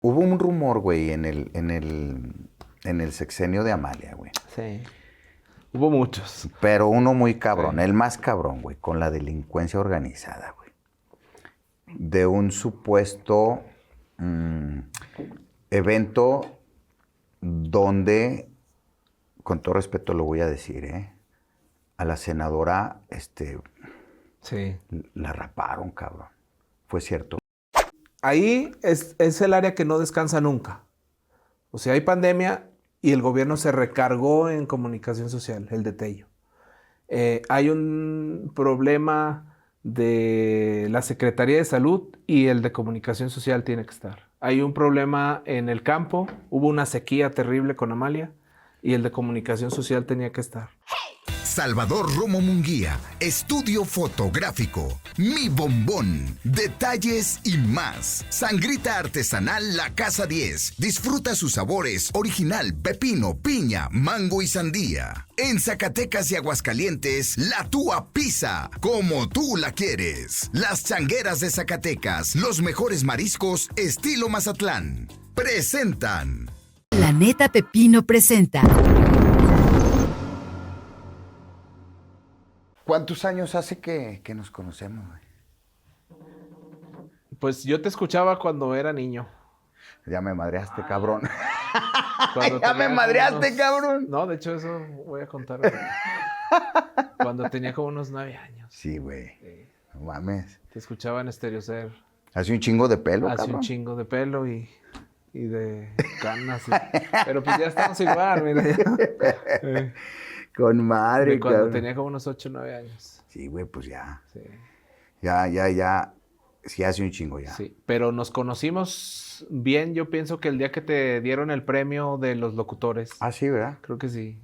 Hubo un rumor, güey, en el sexenio de Amalia, güey. Sí. Hubo muchos. Pero uno muy cabrón, Sí. el más cabrón, güey, con la delincuencia organizada, güey. De un supuesto evento donde, con todo respeto lo voy a decir, a la senadora, Sí. la raparon, cabrón. Fue cierto. Ahí es el área que no descansa nunca. O sea, hay pandemia y el gobierno se recargó en comunicación social, el de Tello. Hay un problema de la Secretaría de Salud y el de comunicación social tiene que estar. Hay un problema en el campo, hubo una sequía terrible con Amalia y el de comunicación social tenía que estar. Salvador Romo Munguía, estudio fotográfico, Mi Bombón, detalles y más. Sangrita artesanal La Casa 10. Disfruta sus sabores original, pepino, piña, mango y sandía. En Zacatecas y Aguascalientes, La Túa Pizza, como tú la quieres. Las Changueras de Zacatecas, los mejores mariscos estilo Mazatlán. Presentan. Planeta Pepino presenta. ¿Cuántos años hace que nos conocemos, güey? Pues yo te escuchaba cuando era niño. Ya me madreaste, cabrón. Cuando Ya me tenía madreaste, unos- cabrón. No, de hecho eso voy a contar. Cuando tenía como unos 9 años. Sí, güey. Sí. No mames. Te escuchaba en Stereocer. Hace un chingo de pelo, Hace cabrón. un chingo de pelo y de canas. Pero pues ya estamos igual, mira. Ya. Con madre, De cuando cabrón. tenía como unos 8 o 9 años. Sí, güey, pues ya. Sí, Ya. Sí, hace un chingo ya. sí. Pero nos conocimos bien, yo pienso que el día que te dieron el premio de los locutores. Ah, sí, ¿verdad? Creo que sí.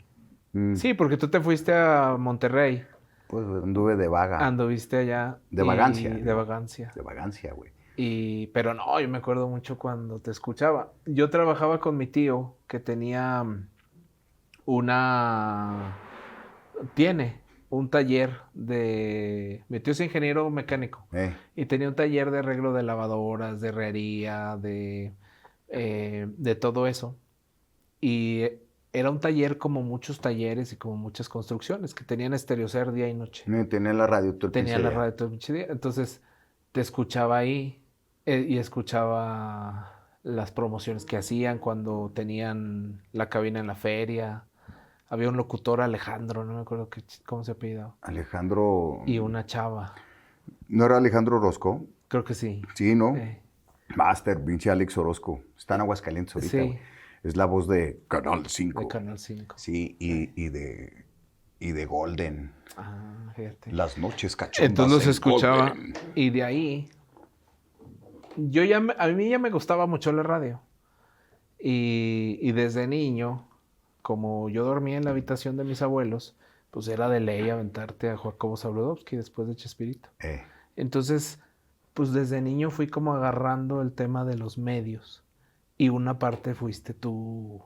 Mm, Sí, porque tú te fuiste a Monterrey. Pues anduve de vaga. Anduviste allá. De vagancia. De vagancia. De vagancia, güey. Pero no, yo me acuerdo mucho cuando te escuchaba. Yo trabajaba con mi tío que tenía tiene un taller mi tío es ingeniero mecánico y tenía un taller de arreglo de lavadoras, de herrería, de todo eso. Y era un taller como muchos talleres y como muchas construcciones que tenían Stereocer día y noche. Tenía la radio todo el Tenía pinche la día. radio todo el pinche día. Entonces te escuchaba ahí y escuchaba las promociones que hacían cuando tenían la cabina en la feria. Había un locutor, Alejandro, no me acuerdo cómo se apellidaba. Alejandro. Y una chava, ¿No era Alejandro Orozco? creo que sí. Sí, ¿no? Eh, Master, pinche Alex Orozco. Está en Aguascalientes ahorita, Sí. güey. Es la voz de Canal 5. de Canal 5. Sí, y de Golden. Ah, fíjate. Las noches cachondas Entonces nos en escuchaba. Golden. Y de ahí, a mí ya me gustaba mucho la radio. Y desde niño, como yo dormía en la habitación de mis abuelos, pues era de ley aventarte a Jacobo Zabludovsky después de Chespirito. Entonces, pues desde niño fui como agarrando el tema de los medios. Y una parte fuiste tú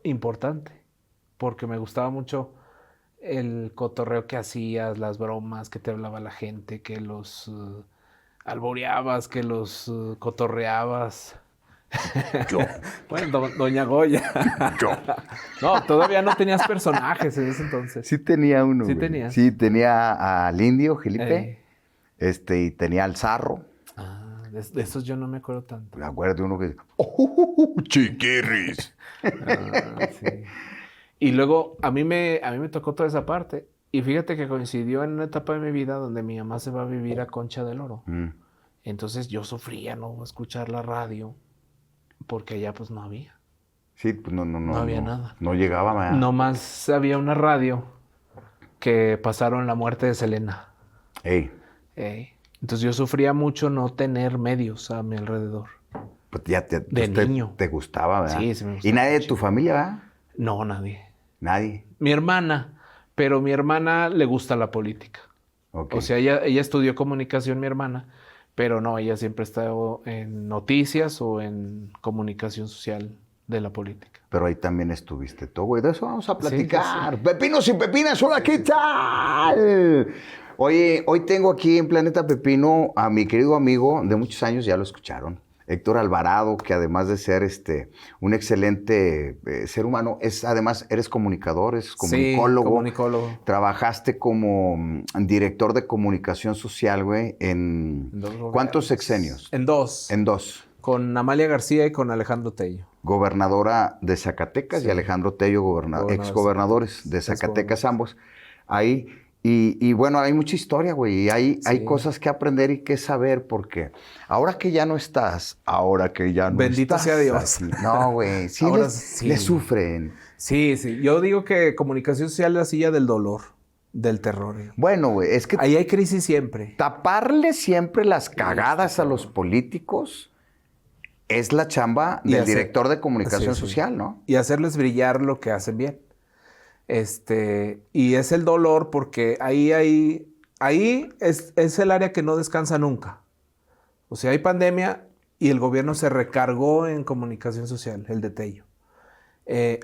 importante, porque me gustaba mucho el cotorreo que hacías, las bromas que te hablaba la gente, que los alboreabas, que los cotorreabas. Yo. Bueno, Doña Goya. Yo. No, todavía no tenías personajes en ese entonces. Sí tenía uno, Sí güey. tenías. Sí, tenía al Indio, Felipe. Eh, Y tenía al Zarro. de esos yo no me acuerdo tanto. Me acuerdo de uno que... ¡Chiquirris! Sí. Y luego a mí me tocó toda esa parte. Y fíjate que coincidió en una etapa de mi vida donde mi mamá se va a vivir a Concha del Oro. Entonces yo sufría no escuchar la radio porque allá pues no había. Sí, pues no. No había nada. No llegaba, ¿verdad? Nomás había una radio que pasaron la muerte de Selena. Ey, Entonces yo sufría mucho no tener medios a mi alrededor. pues ya De niño. te gustaba, ¿verdad? Sí, sí me gustaba ¿Y nadie de mucho. tu familia, verdad? No, nadie. Nadie. Mi hermana, pero mi hermana le gusta la política. Ok. O sea, ella estudió comunicación, mi hermana, pero no, ella siempre ha estado en noticias o en comunicación social de la política. Pero ahí también estuviste tú, güey. De eso vamos a platicar. Sí. Pepinos y pepinas, hola, ¿qué tal? Oye, hoy tengo aquí en Planeta Pepino a mi querido amigo de muchos años, ya lo escucharon, Héctor Alvarado, que además de ser un excelente ser humano, además eres comunicador, eres comunicólogo. Sí, comunicólogo. Trabajaste como director de comunicación social, güey, en ¿cuántos sexenios? En 2. En 2. Con Amalia García y con Alejandro Tello. Gobernadora de Zacatecas, sí. Y Alejandro Tello, exgobernadores de Zacatecas ambos. Ahí, y bueno, hay mucha historia, güey, y hay cosas que aprender y que saber, porque ahora que ya no estás, Bendito sea Dios. Aquí, no, güey, sí, le sufren. Sí, yo digo que comunicación social es la silla del dolor, del terror. Bueno, güey, es que... Ahí hay crisis siempre. Taparle siempre las cagadas a los políticos es la chamba del director de comunicación social, ¿no? Y hacerles brillar lo que hacen bien. Y es el dolor porque ahí es el área que no descansa nunca. O sea, hay pandemia y el gobierno se recargó en comunicación social, el de Tello.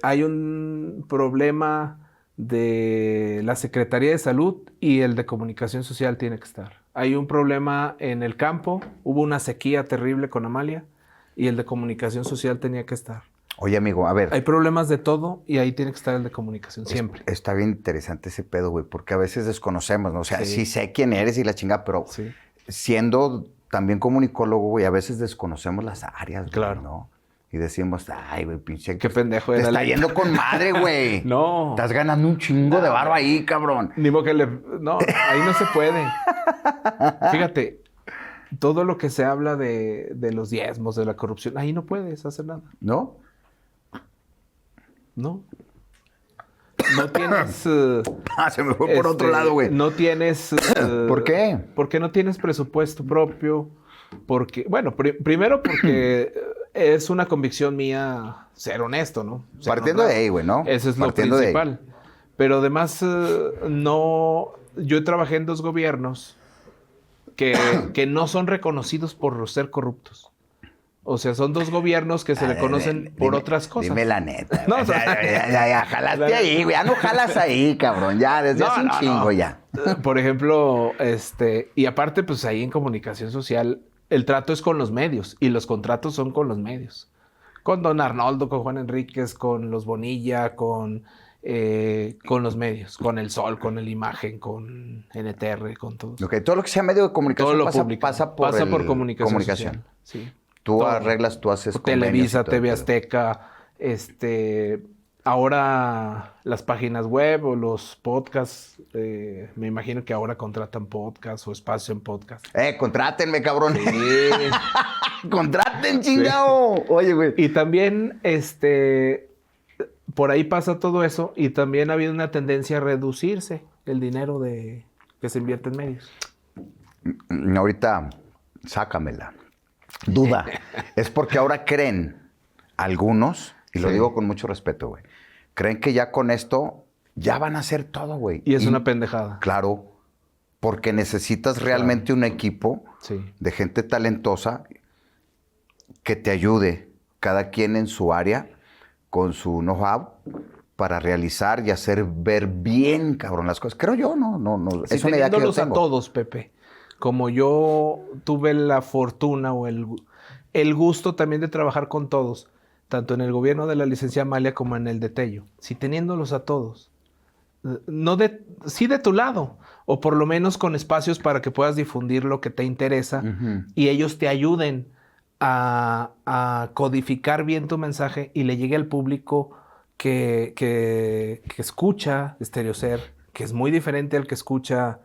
Hay un problema de la Secretaría de Salud y el de comunicación social tiene que estar. Hay un problema en el campo, hubo una sequía terrible con Amalia y el de comunicación social tenía que estar. Oye, amigo, a ver. Hay problemas de todo y ahí tiene que estar el de comunicación, siempre. Está bien interesante ese pedo, güey, porque a veces desconocemos, ¿no? O sea, sí sé quién eres y la chingada, pero siendo también comunicólogo, güey, a veces desconocemos las áreas, güey, claro, ¿no? Y decimos, ay, güey, pinche... Qué pendejo. Te está yendo con madre, güey. No. Estás ganando un chingo de barba ahí, cabrón. Ni modo que no, ahí no se puede. Fíjate, todo lo que se habla de los diezmos, de la corrupción, ahí no puedes hacer nada. ¿No? No. No tienes... se me fue por otro lado, güey. No tienes... ¿Por qué? Porque no tienes presupuesto propio. Porque, bueno, primero porque es una convicción mía ser honesto, ¿no? Ser partiendo honrado. de ahí, güey, ¿no? Eso es partiendo lo principal. Pero además, no... Yo trabajé en 2 gobiernos que no son reconocidos por ser corruptos. O sea, son 2 gobiernos que se le conocen por otras cosas. Dime la neta. No, o sea, ya jalaste ahí, güey. Ya no jalas ahí, cabrón. Ya, desde hace un chingo ya. Por ejemplo, y aparte, pues ahí en comunicación social, el trato es con los medios y los contratos son con los medios. Con Don Arnoldo, con Juan Enríquez, con los Bonilla, con los medios, con El Sol, con El Imagen, con NTR, con todos. Okay, todo lo que sea medio de comunicación pasa por comunicación social. Sí. Tú arreglas, tú haces Televisa, TV Azteca, ahora las páginas web o los podcasts, me imagino que ahora contratan podcasts o espacio en podcast. Contrátenme, cabrón. Sí. Contraten, chingao. Sí. Oye, güey. Y también, por ahí pasa todo eso y también ha habido una tendencia a reducirse el dinero que se invierte en medios. Ahorita, sácamela. Duda. Es porque ahora creen algunos, y lo digo con mucho respeto, güey, creen que ya con esto ya van a hacer todo, güey. Y es una pendejada. Claro, porque necesitas realmente un equipo de gente talentosa que te ayude, cada quien en su área, con su know-how, para realizar y hacer ver bien, cabrón, las cosas. Creo yo, no. Es una idea que yo tengo. A todos, Pepe. Como yo tuve la fortuna o el gusto también de trabajar con todos, tanto en el gobierno de la licenciada Amalia como en el de Tello, si teniéndolos a todos, sí de tu lado, o por lo menos con espacios para que puedas difundir lo que te interesa y ellos te ayuden a codificar bien tu mensaje y le llegue al público que escucha Stereo Ser, que es muy diferente al que escucha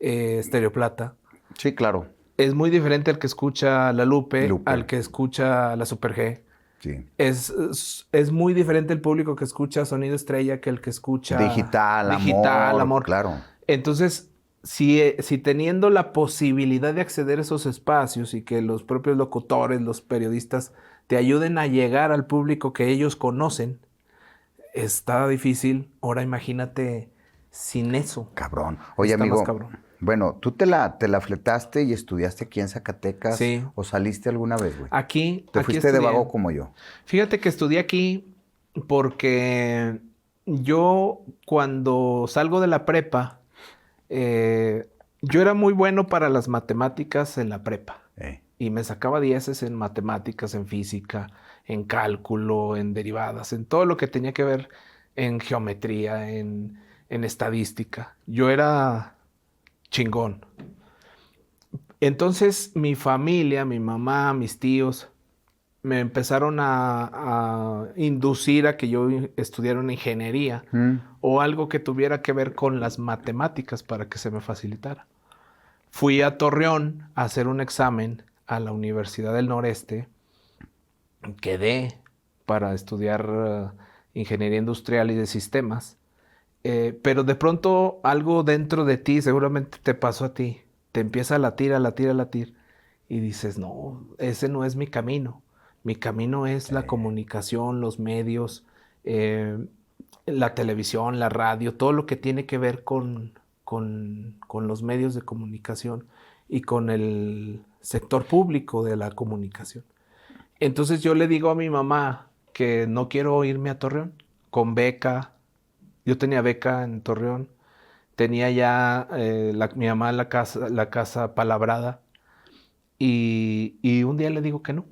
Stereo Plata. Sí, claro. Es muy diferente al que escucha La Lupe. Al que escucha La Super G. Sí. Es muy diferente el público que escucha Sonido Estrella que el que escucha... Digital, amor. Claro. Entonces, si teniendo la posibilidad de acceder a esos espacios y que los propios locutores, los periodistas, te ayuden a llegar al público que ellos conocen, está difícil. Ahora imagínate sin eso. Cabrón. Oye, amigo, cabrón. Bueno, ¿tú te la fletaste y estudiaste aquí en Zacatecas? Sí. ¿O saliste alguna vez, güey? Aquí. ¿Te fuiste de vago como yo? Fíjate que estudié aquí porque yo cuando salgo de la prepa, yo era muy bueno para las matemáticas en la prepa. y me sacaba 10 en matemáticas, en física, en cálculo, en derivadas, en todo lo que tenía que ver en geometría, en estadística. Yo era chingón. Entonces mi familia, mi mamá, mis tíos, me empezaron a inducir a que yo estudiara una ingeniería o algo que tuviera que ver con las matemáticas para que se me facilitara. Fui a Torreón a hacer un examen a la Universidad del Noreste. Quedé para estudiar ingeniería industrial y de sistemas. Pero de pronto algo dentro de ti, seguramente te pasó a ti, te empieza a latir, a latir, a latir. Y dices, no, ese no es mi camino. Mi camino es la comunicación, los medios, la televisión, la radio, todo lo que tiene que ver con los medios de comunicación y con el sector público de la comunicación. Entonces yo le digo a mi mamá que no quiero irme a Torreón con beca. Yo tenía beca en Torreón, tenía ya mi mamá la casa palabrada y un día le digo que no.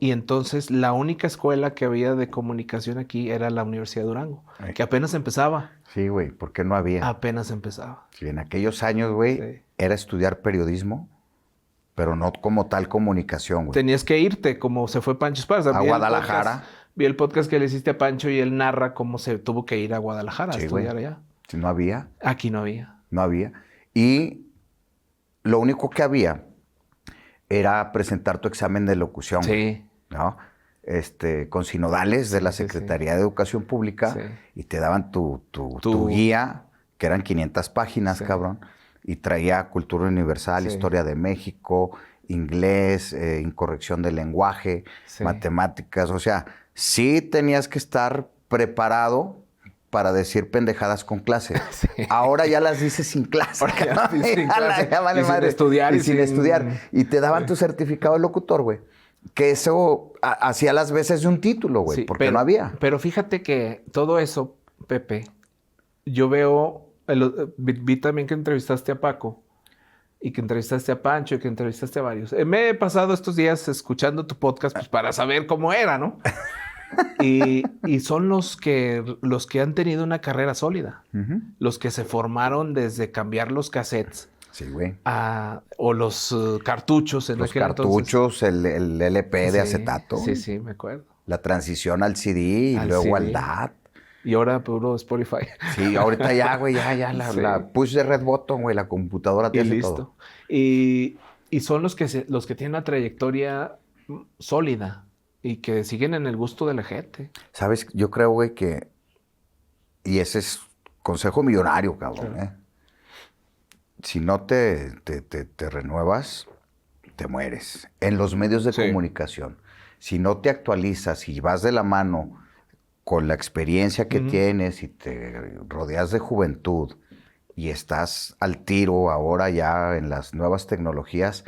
Y entonces la única escuela que había de comunicación aquí era la Universidad de Durango, que apenas empezaba. Sí, güey, porque no había. Apenas empezaba. Sí, en aquellos años, güey, Sí. era estudiar periodismo, pero no como tal comunicación, güey. Tenías que irte, como se fue Pancho Esparza. A Guadalajara. Vi el podcast que le hiciste a Pancho y él narra cómo se tuvo que ir a Guadalajara a Sí, estudiar güey. allá. Si no había, Aquí no había. no había. Y lo único que había era presentar tu examen de locución, güey, Sí. ¿no? Con sinodales de la Sí, sí. Secretaría de Educación Pública Sí. y te daban tu guía, que eran 500 páginas, Sí. cabrón, y traía cultura universal, Sí. historia de México, inglés, incorrección del lenguaje, Sí. matemáticas, o sea, sí tenías que estar preparado para decir pendejadas con clase. Sí. Ahora ya las dices sin clase. Ahora ya cabrón. dices sin Ya clase. ya vale Y sin madre. estudiar, Y y sin sin- estudiar. Y te daban Sí. tu certificado de locutor, güey. Que eso hacía las veces de un título, güey, Sí, porque no había. Pero fíjate que todo eso, Pepe, yo veo, vi también que entrevistaste a Paco y que entrevistaste a Pancho y que entrevistaste a varios. Me he pasado estos días escuchando tu podcast pues, para saber cómo era, ¿no? y son los que han tenido una carrera sólida, los que se formaron desde cambiar los cassettes Sí, güey. o los cartuchos en Los aquel cartuchos, el LP de entonces. Sí, acetato. Sí, sí, me acuerdo. La transición al CD y Al luego CD. al DAT. Y ahora puro Spotify. Sí, ahorita ya, güey, ya, Sí. la push de red button, güey, la computadora te Y hace listo. todo. Y son los que tienen una trayectoria sólida y que siguen en el gusto de la gente. ¿Sabes? Yo creo, güey, que... Y ese es consejo millonario, cabrón, Claro. ¿eh? Si no te renuevas, te mueres. En los medios de Sí. comunicación. Si no te actualizas y vas de la mano con la experiencia que tienes y te rodeas de juventud y estás al tiro ahora ya en las nuevas tecnologías,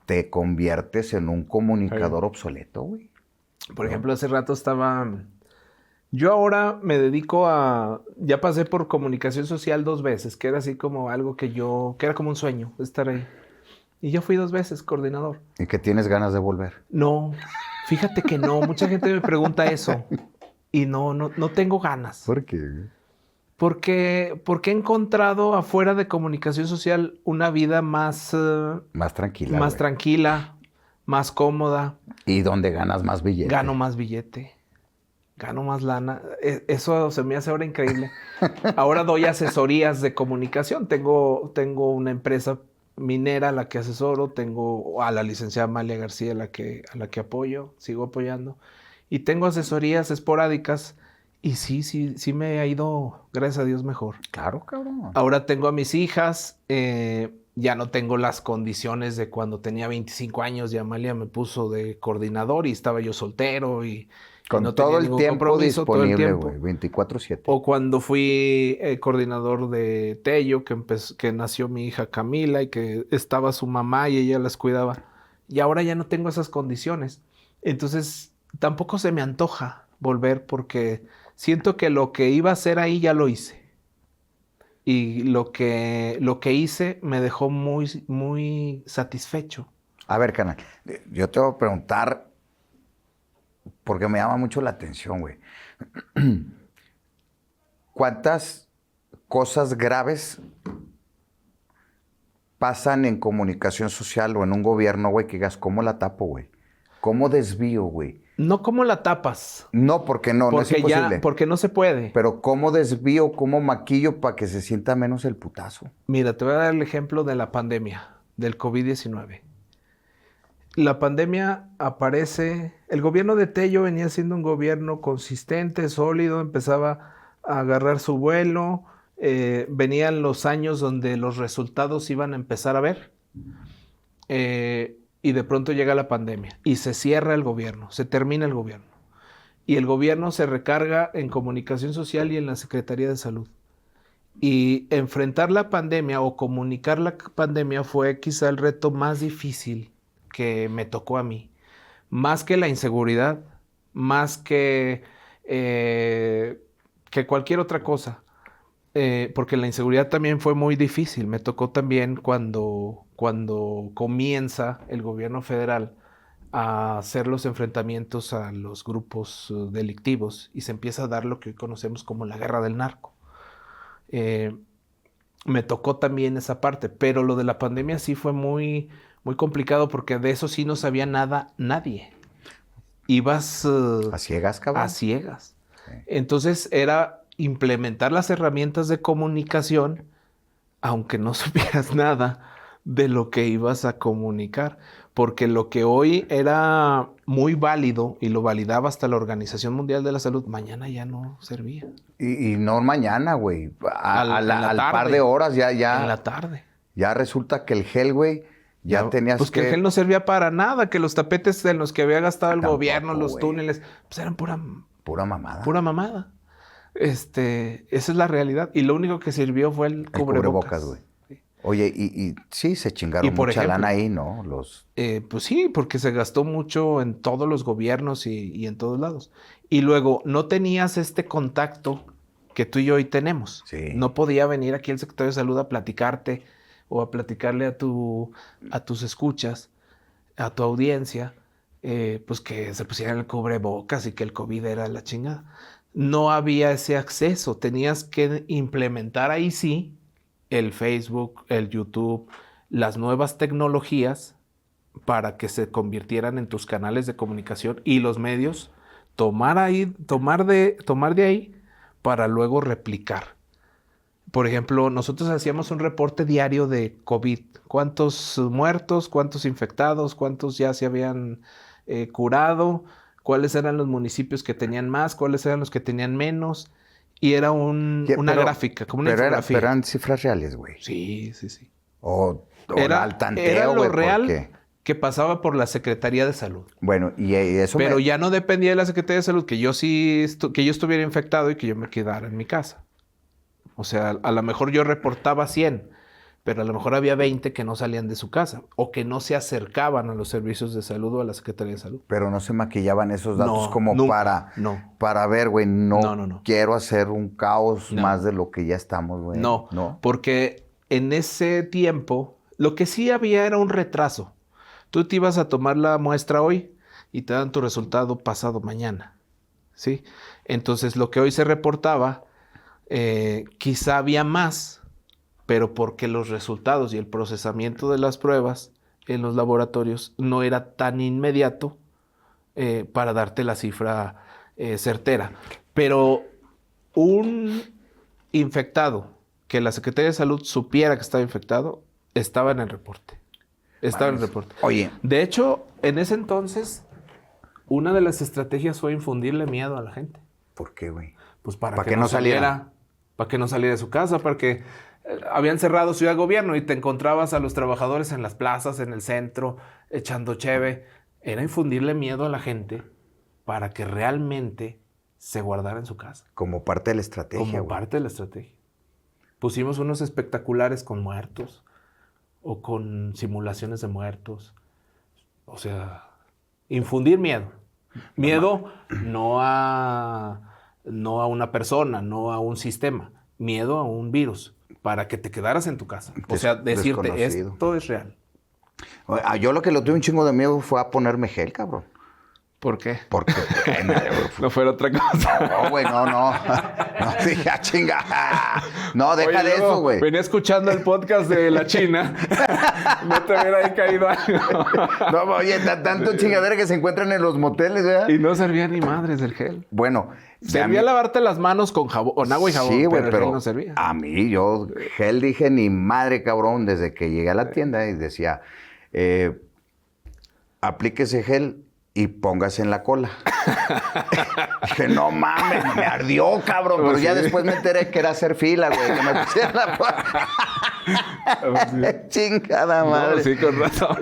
te conviertes en un comunicador obsoleto, güey. Por ejemplo, hace rato yo ahora me dedico ya pasé por comunicación social 2 veces, que era así como algo que era como un sueño, estar ahí. Y yo fui 2 veces coordinador. Y que tienes ganas de volver. No, fíjate que no, mucha gente me pregunta eso. Y no tengo ganas. ¿Por qué? Porque he encontrado afuera de comunicación social una vida más Más tranquila. más güey. tranquila, más cómoda. Y donde ganas más billetes. Gano más billete, gano más lana. Eso se me hace ahora increíble. Ahora doy asesorías de comunicación. Tengo una empresa minera a la que asesoro, tengo a la licenciada Amalia García a la que apoyo, sigo apoyando. Y tengo asesorías esporádicas y sí me ha ido, gracias a Dios, mejor. Claro, cabrón. Ahora tengo a mis hijas, ya no tengo las condiciones de cuando tenía 25 años y Amalia me puso de coordinador y estaba yo soltero y Con no todo tenía el ningún tiempo compromiso, todo el disponible, tiempo. güey. 24/7. O cuando fui coordinador de Tello, que nació mi hija Camila y que estaba su mamá y ella las cuidaba. Y ahora ya no tengo esas condiciones. Entonces tampoco se me antoja volver porque siento que lo que iba a hacer ahí ya lo hice. Y lo que hice me dejó muy, muy satisfecho. A ver, carnal, yo te voy a preguntar, porque me llama mucho la atención, güey. ¿Cuántas cosas graves pasan en comunicación social o en un gobierno, güey, que digas, ¿cómo la tapo, güey? ¿Cómo desvío, güey? No, ¿cómo la tapas? No, porque no es imposible. Porque no se puede. Pero ¿cómo desvío, cómo maquillo para que se sienta menos el putazo? Mira, te voy a dar el ejemplo de la pandemia, del COVID-19. La pandemia aparece, el gobierno de Tello venía siendo un gobierno consistente, sólido, empezaba a agarrar su vuelo, venían los años donde los resultados iban a empezar a ver, y de pronto llega la pandemia y se cierra el gobierno, se termina el gobierno. Y el gobierno se recarga en comunicación social y en la Secretaría de Salud. Y enfrentar la pandemia o comunicar la pandemia fue quizá el reto más difícil que me tocó a mí. Más que la inseguridad, más que cualquier otra cosa. Porque la inseguridad también fue muy difícil. Me tocó también cuando comienza el gobierno federal a hacer los enfrentamientos a los grupos delictivos y se empieza a dar lo que hoy conocemos como la guerra del narco. Me tocó también esa parte, pero lo de la pandemia sí fue muy, muy complicado porque de eso sí no sabía nada nadie. Ibas... ¿A ciegas, cabrón? A ciegas. Sí. Entonces era implementar las herramientas de comunicación, aunque no supieras nada de lo que ibas a comunicar, porque lo que hoy era muy válido y lo validaba hasta la Organización Mundial de la Salud, mañana ya no servía. Y no mañana, güey. Al tarde, par de horas ya. En la tarde. Ya resulta que el gel, güey, ya tenías pues que el gel no servía para nada, que los tapetes en los que había gastado el gobierno, los túneles, pues eran pura mamada. Pura mamada. Esa es la realidad. Y lo único que sirvió fue el cubrebocas, güey. Oye, y sí, se chingaron mucha lana ahí, ¿no? Pues sí, porque se gastó mucho en todos los gobiernos y en todos lados. Y luego, no tenías este contacto que tú y yo hoy tenemos. Sí. No podía venir aquí el secretario de Salud a platicarte o a platicarle a tus escuchas, a tu audiencia, pues que se pusieran el cubrebocas y que el COVID era la chingada. No había ese acceso. Tenías que implementar ahí sí el Facebook, el YouTube, las nuevas tecnologías para que se convirtieran en tus canales de comunicación y los medios tomar de ahí para luego replicar. Por ejemplo, nosotros hacíamos un reporte diario de COVID. ¿Cuántos muertos? ¿Cuántos infectados? ¿Cuántos ya se habían curado? ¿Cuáles eran los municipios que tenían más? ¿Cuáles eran los que tenían menos? Y era una gráfica, como una infografía. Pero eran cifras reales, güey. Sí. O era al tanteo, era lo güey, real que pasaba por la Secretaría de Salud. Bueno, y eso pero ya no dependía de la Secretaría de Salud que yo estuviera infectado y que yo me quedara en mi casa. O sea, a lo mejor yo reportaba 100, pero a lo mejor había 20 que no salían de su casa o que no se acercaban a los servicios de salud o a la Secretaría de Salud. Pero no se maquillaban esos datos nunca, para ver, güey, no quiero hacer un caos No. más de lo que ya estamos, güey. No, porque en ese tiempo lo que sí había era un retraso. Tú te ibas a tomar la muestra hoy y te dan tu resultado pasado mañana, ¿sí? Entonces lo que hoy se reportaba, quizá había más, pero porque los resultados y el procesamiento de las pruebas en los laboratorios no era tan inmediato para darte la cifra certera. Pero un infectado que la Secretaría de Salud supiera que estaba infectado, estaba en el reporte. Estaba en el reporte. Oye. De hecho, en ese entonces, una de las estrategias fue infundirle miedo a la gente. ¿Por qué, güey? Pues para que no saliera. Para que no saliera de su casa, para que habían cerrado Ciudad Gobierno y te encontrabas a los trabajadores en las plazas, en el centro, echando cheve. Era infundirle miedo a la gente para que realmente se guardara en su casa. Como parte de la estrategia, Como parte de la estrategia. Pusimos unos espectaculares con muertos o con simulaciones de muertos. O sea, infundir miedo. Miedo no a una persona, no a un sistema. Miedo a un virus para que te quedaras en tu casa. O sea, decirte, esto es real. Yo lo que le tuve un chingo de miedo fue a ponerme gel, cabrón. ¿Por qué? Porque No fuera otra cosa. no, güey, no. No, dije, chinga. No, deja Oye, de luego eso, güey. Venía escuchando el podcast de la China. No te hubiera ahí caído algo. No, oye, tanto chingadera que se encuentran en los moteles, ¿verdad? Y no servía ni madres el gel. Bueno. Servía lavarte las manos con jabón, con agua y jabón. Sí, güey, pero el pero gel no servía. a mí, yo gel dije, ni madre, cabrón, desde que llegué a la tienda y decía, aplíquese gel y póngase en la cola. Dije, no mames, me ardió, cabrón. Pero ya después me enteré que era hacer fila, güey, que me pusiera la cola. Chingada madre. No, sí, con razón.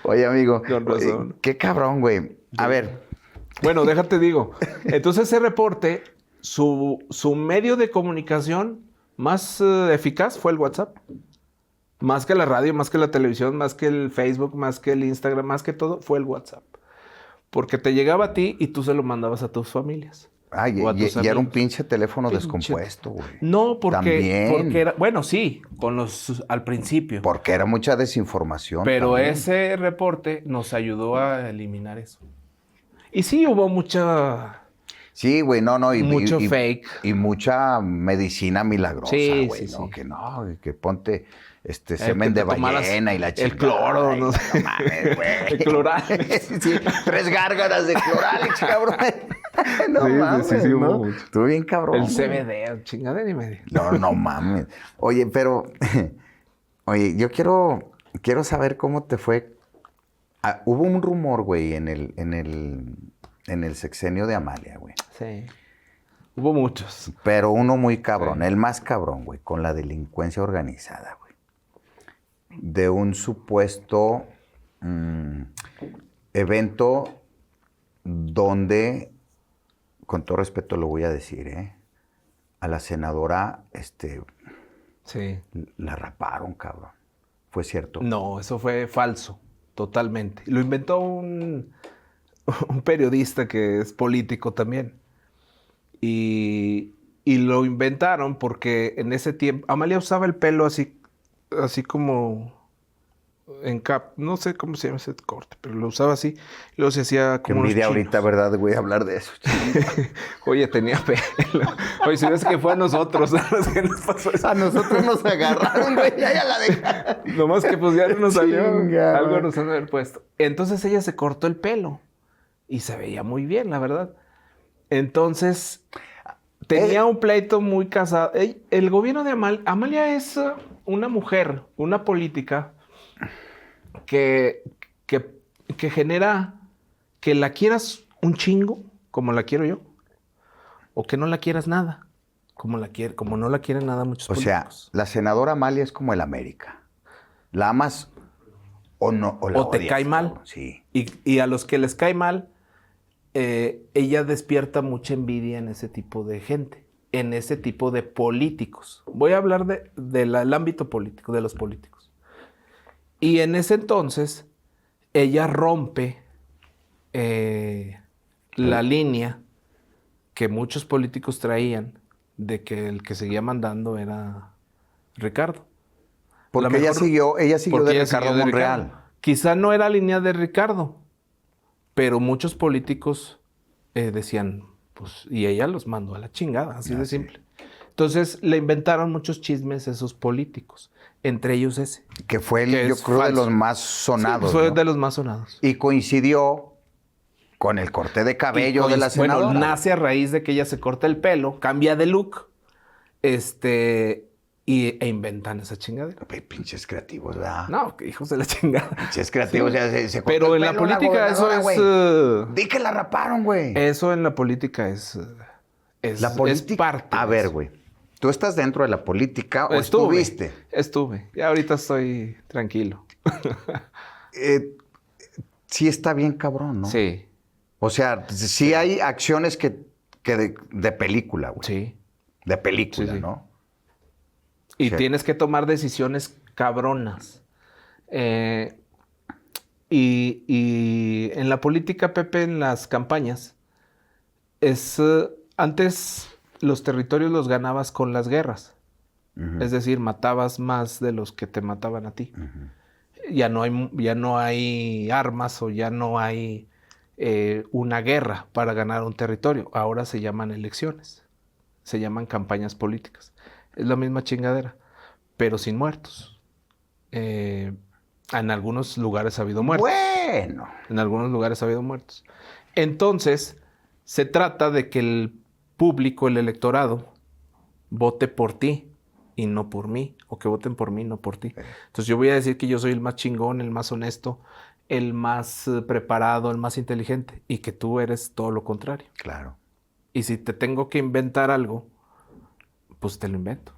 Oye, amigo. Con razón. Qué cabrón, güey. A ver. Bueno, déjate digo. Entonces ese reporte, su medio de comunicación más eficaz fue el WhatsApp. Más que la radio, más que la televisión, más que el Facebook, más que el Instagram, más que todo, fue el WhatsApp. Porque te llegaba a ti y tú se lo mandabas a tus familias. Ay, y era un pinche teléfono descompuesto, güey. No, porque era... Bueno, sí, al principio. Porque era mucha desinformación. Pero también. ese reporte nos ayudó a eliminar eso. Y sí, hubo mucha... Sí, güey, no. Mucho fake. Y mucha medicina milagrosa, Sí, güey. sí, ¿no? sí. Que no, que ponte semen de ballena y la chingada. El cloro, ay, no sé. No mames, güey. El Cloralex. Sí, 3 gárgaras de Cloralex, cabrón. No Sí, mames, sí, ¿no? hubo mucho. Estuvo bien cabrón. El güey. CBD, chingadera y media. No mames. Oye, pero... Oye, yo quiero saber cómo te fue. Hubo un rumor, güey, en el sexenio de Amalia, güey. Sí. Hubo muchos. Pero uno muy cabrón, Sí. el más cabrón, güey, con la delincuencia organizada, güey. De un supuesto evento donde, con todo respeto lo voy a decir, a la senadora, Sí. la raparon, cabrón. ¿Fue cierto? No, eso fue falso, totalmente. Lo inventó un periodista que es político también. Y lo inventaron porque en ese tiempo... Amalia usaba el pelo así como en cap. No sé cómo se llama ese corte, pero lo usaba así. Y luego se hacía Qué como unos envidia chinos. ahorita, ¿verdad, güey? Hablar de eso. Oye, tenía pelo. Oye, si ves que fue a nosotros los que nos pasó eso. A nosotros nos agarraron, güey. Ya la dejaron. Nomás que pues ya no nos salió. Chinga, Algo güey. nos han de haber puesto. Entonces ella se cortó el pelo. Y se veía muy bien, la verdad. Entonces, tenía un pleito muy casado. El gobierno de Amalia es una mujer, una política que genera que la quieras un chingo, como la quiero yo, o que no la quieras nada, como no la quieren nada muchos O sea, políticos. la senadora Amalia es como el América. ¿La amas o no? O, la O te odias, cae mal. cabrón? Sí. Y a los que les cae mal, ella despierta mucha envidia en ese tipo de gente, en ese tipo de políticos. Voy a hablar del ámbito político, de los políticos. Y en ese entonces, ella rompe la línea que muchos políticos traían de que el que seguía mandando era Ricardo. Porque ella siguió de Ricardo Monreal. Quizá no era línea de Ricardo, pero muchos políticos decían, pues, y ella los mandó a la chingada, así de simple. Entonces le inventaron muchos chismes esos políticos, entre ellos ese. Que fue, Que yo es creo, de falso. los más sonados. Sí, fue ¿no? de los más sonados. Y coincidió con el corte de cabello de la senadora. Bueno, nace a raíz de que ella se corta el pelo, cambia de look, e inventan esa chingadera. Pinches creativos, ¿verdad? No, que hijos de la chingada. Pinches creativos. Sí. O sea, se cortó Pero el en la pelo política eso gobernadora, es... güey. Di que la raparon, güey. Eso en la política es La política. es parte. A de ver, eso. güey. ¿Tú estás dentro de la política o estuviste? Estuve. Y ahorita estoy tranquilo. Sí está bien cabrón, ¿no? Sí. O sea, sí hay acciones que de película, güey. Sí. De película, Sí, sí. ¿no? Y Sí. tienes que tomar decisiones cabronas. Y en la política, Pepe, en las campañas, antes los territorios los ganabas con las guerras. Ujú. Es decir, matabas más de los que te mataban a ti. ya no hay armas o ya no hay una guerra para ganar un territorio. Ahora se llaman elecciones, se llaman campañas políticas. Es la misma chingadera, pero sin muertos. En algunos lugares ha habido muertos. Bueno. En algunos lugares ha habido muertos. Entonces, se trata de que el público, el electorado, vote por ti y no por mí, o que voten por mí, no por ti. Entonces yo voy a decir que yo soy el más chingón, el más honesto, el más preparado, el más inteligente, y que tú eres todo lo contrario. Claro. Y si te tengo que inventar algo, pues te lo invento.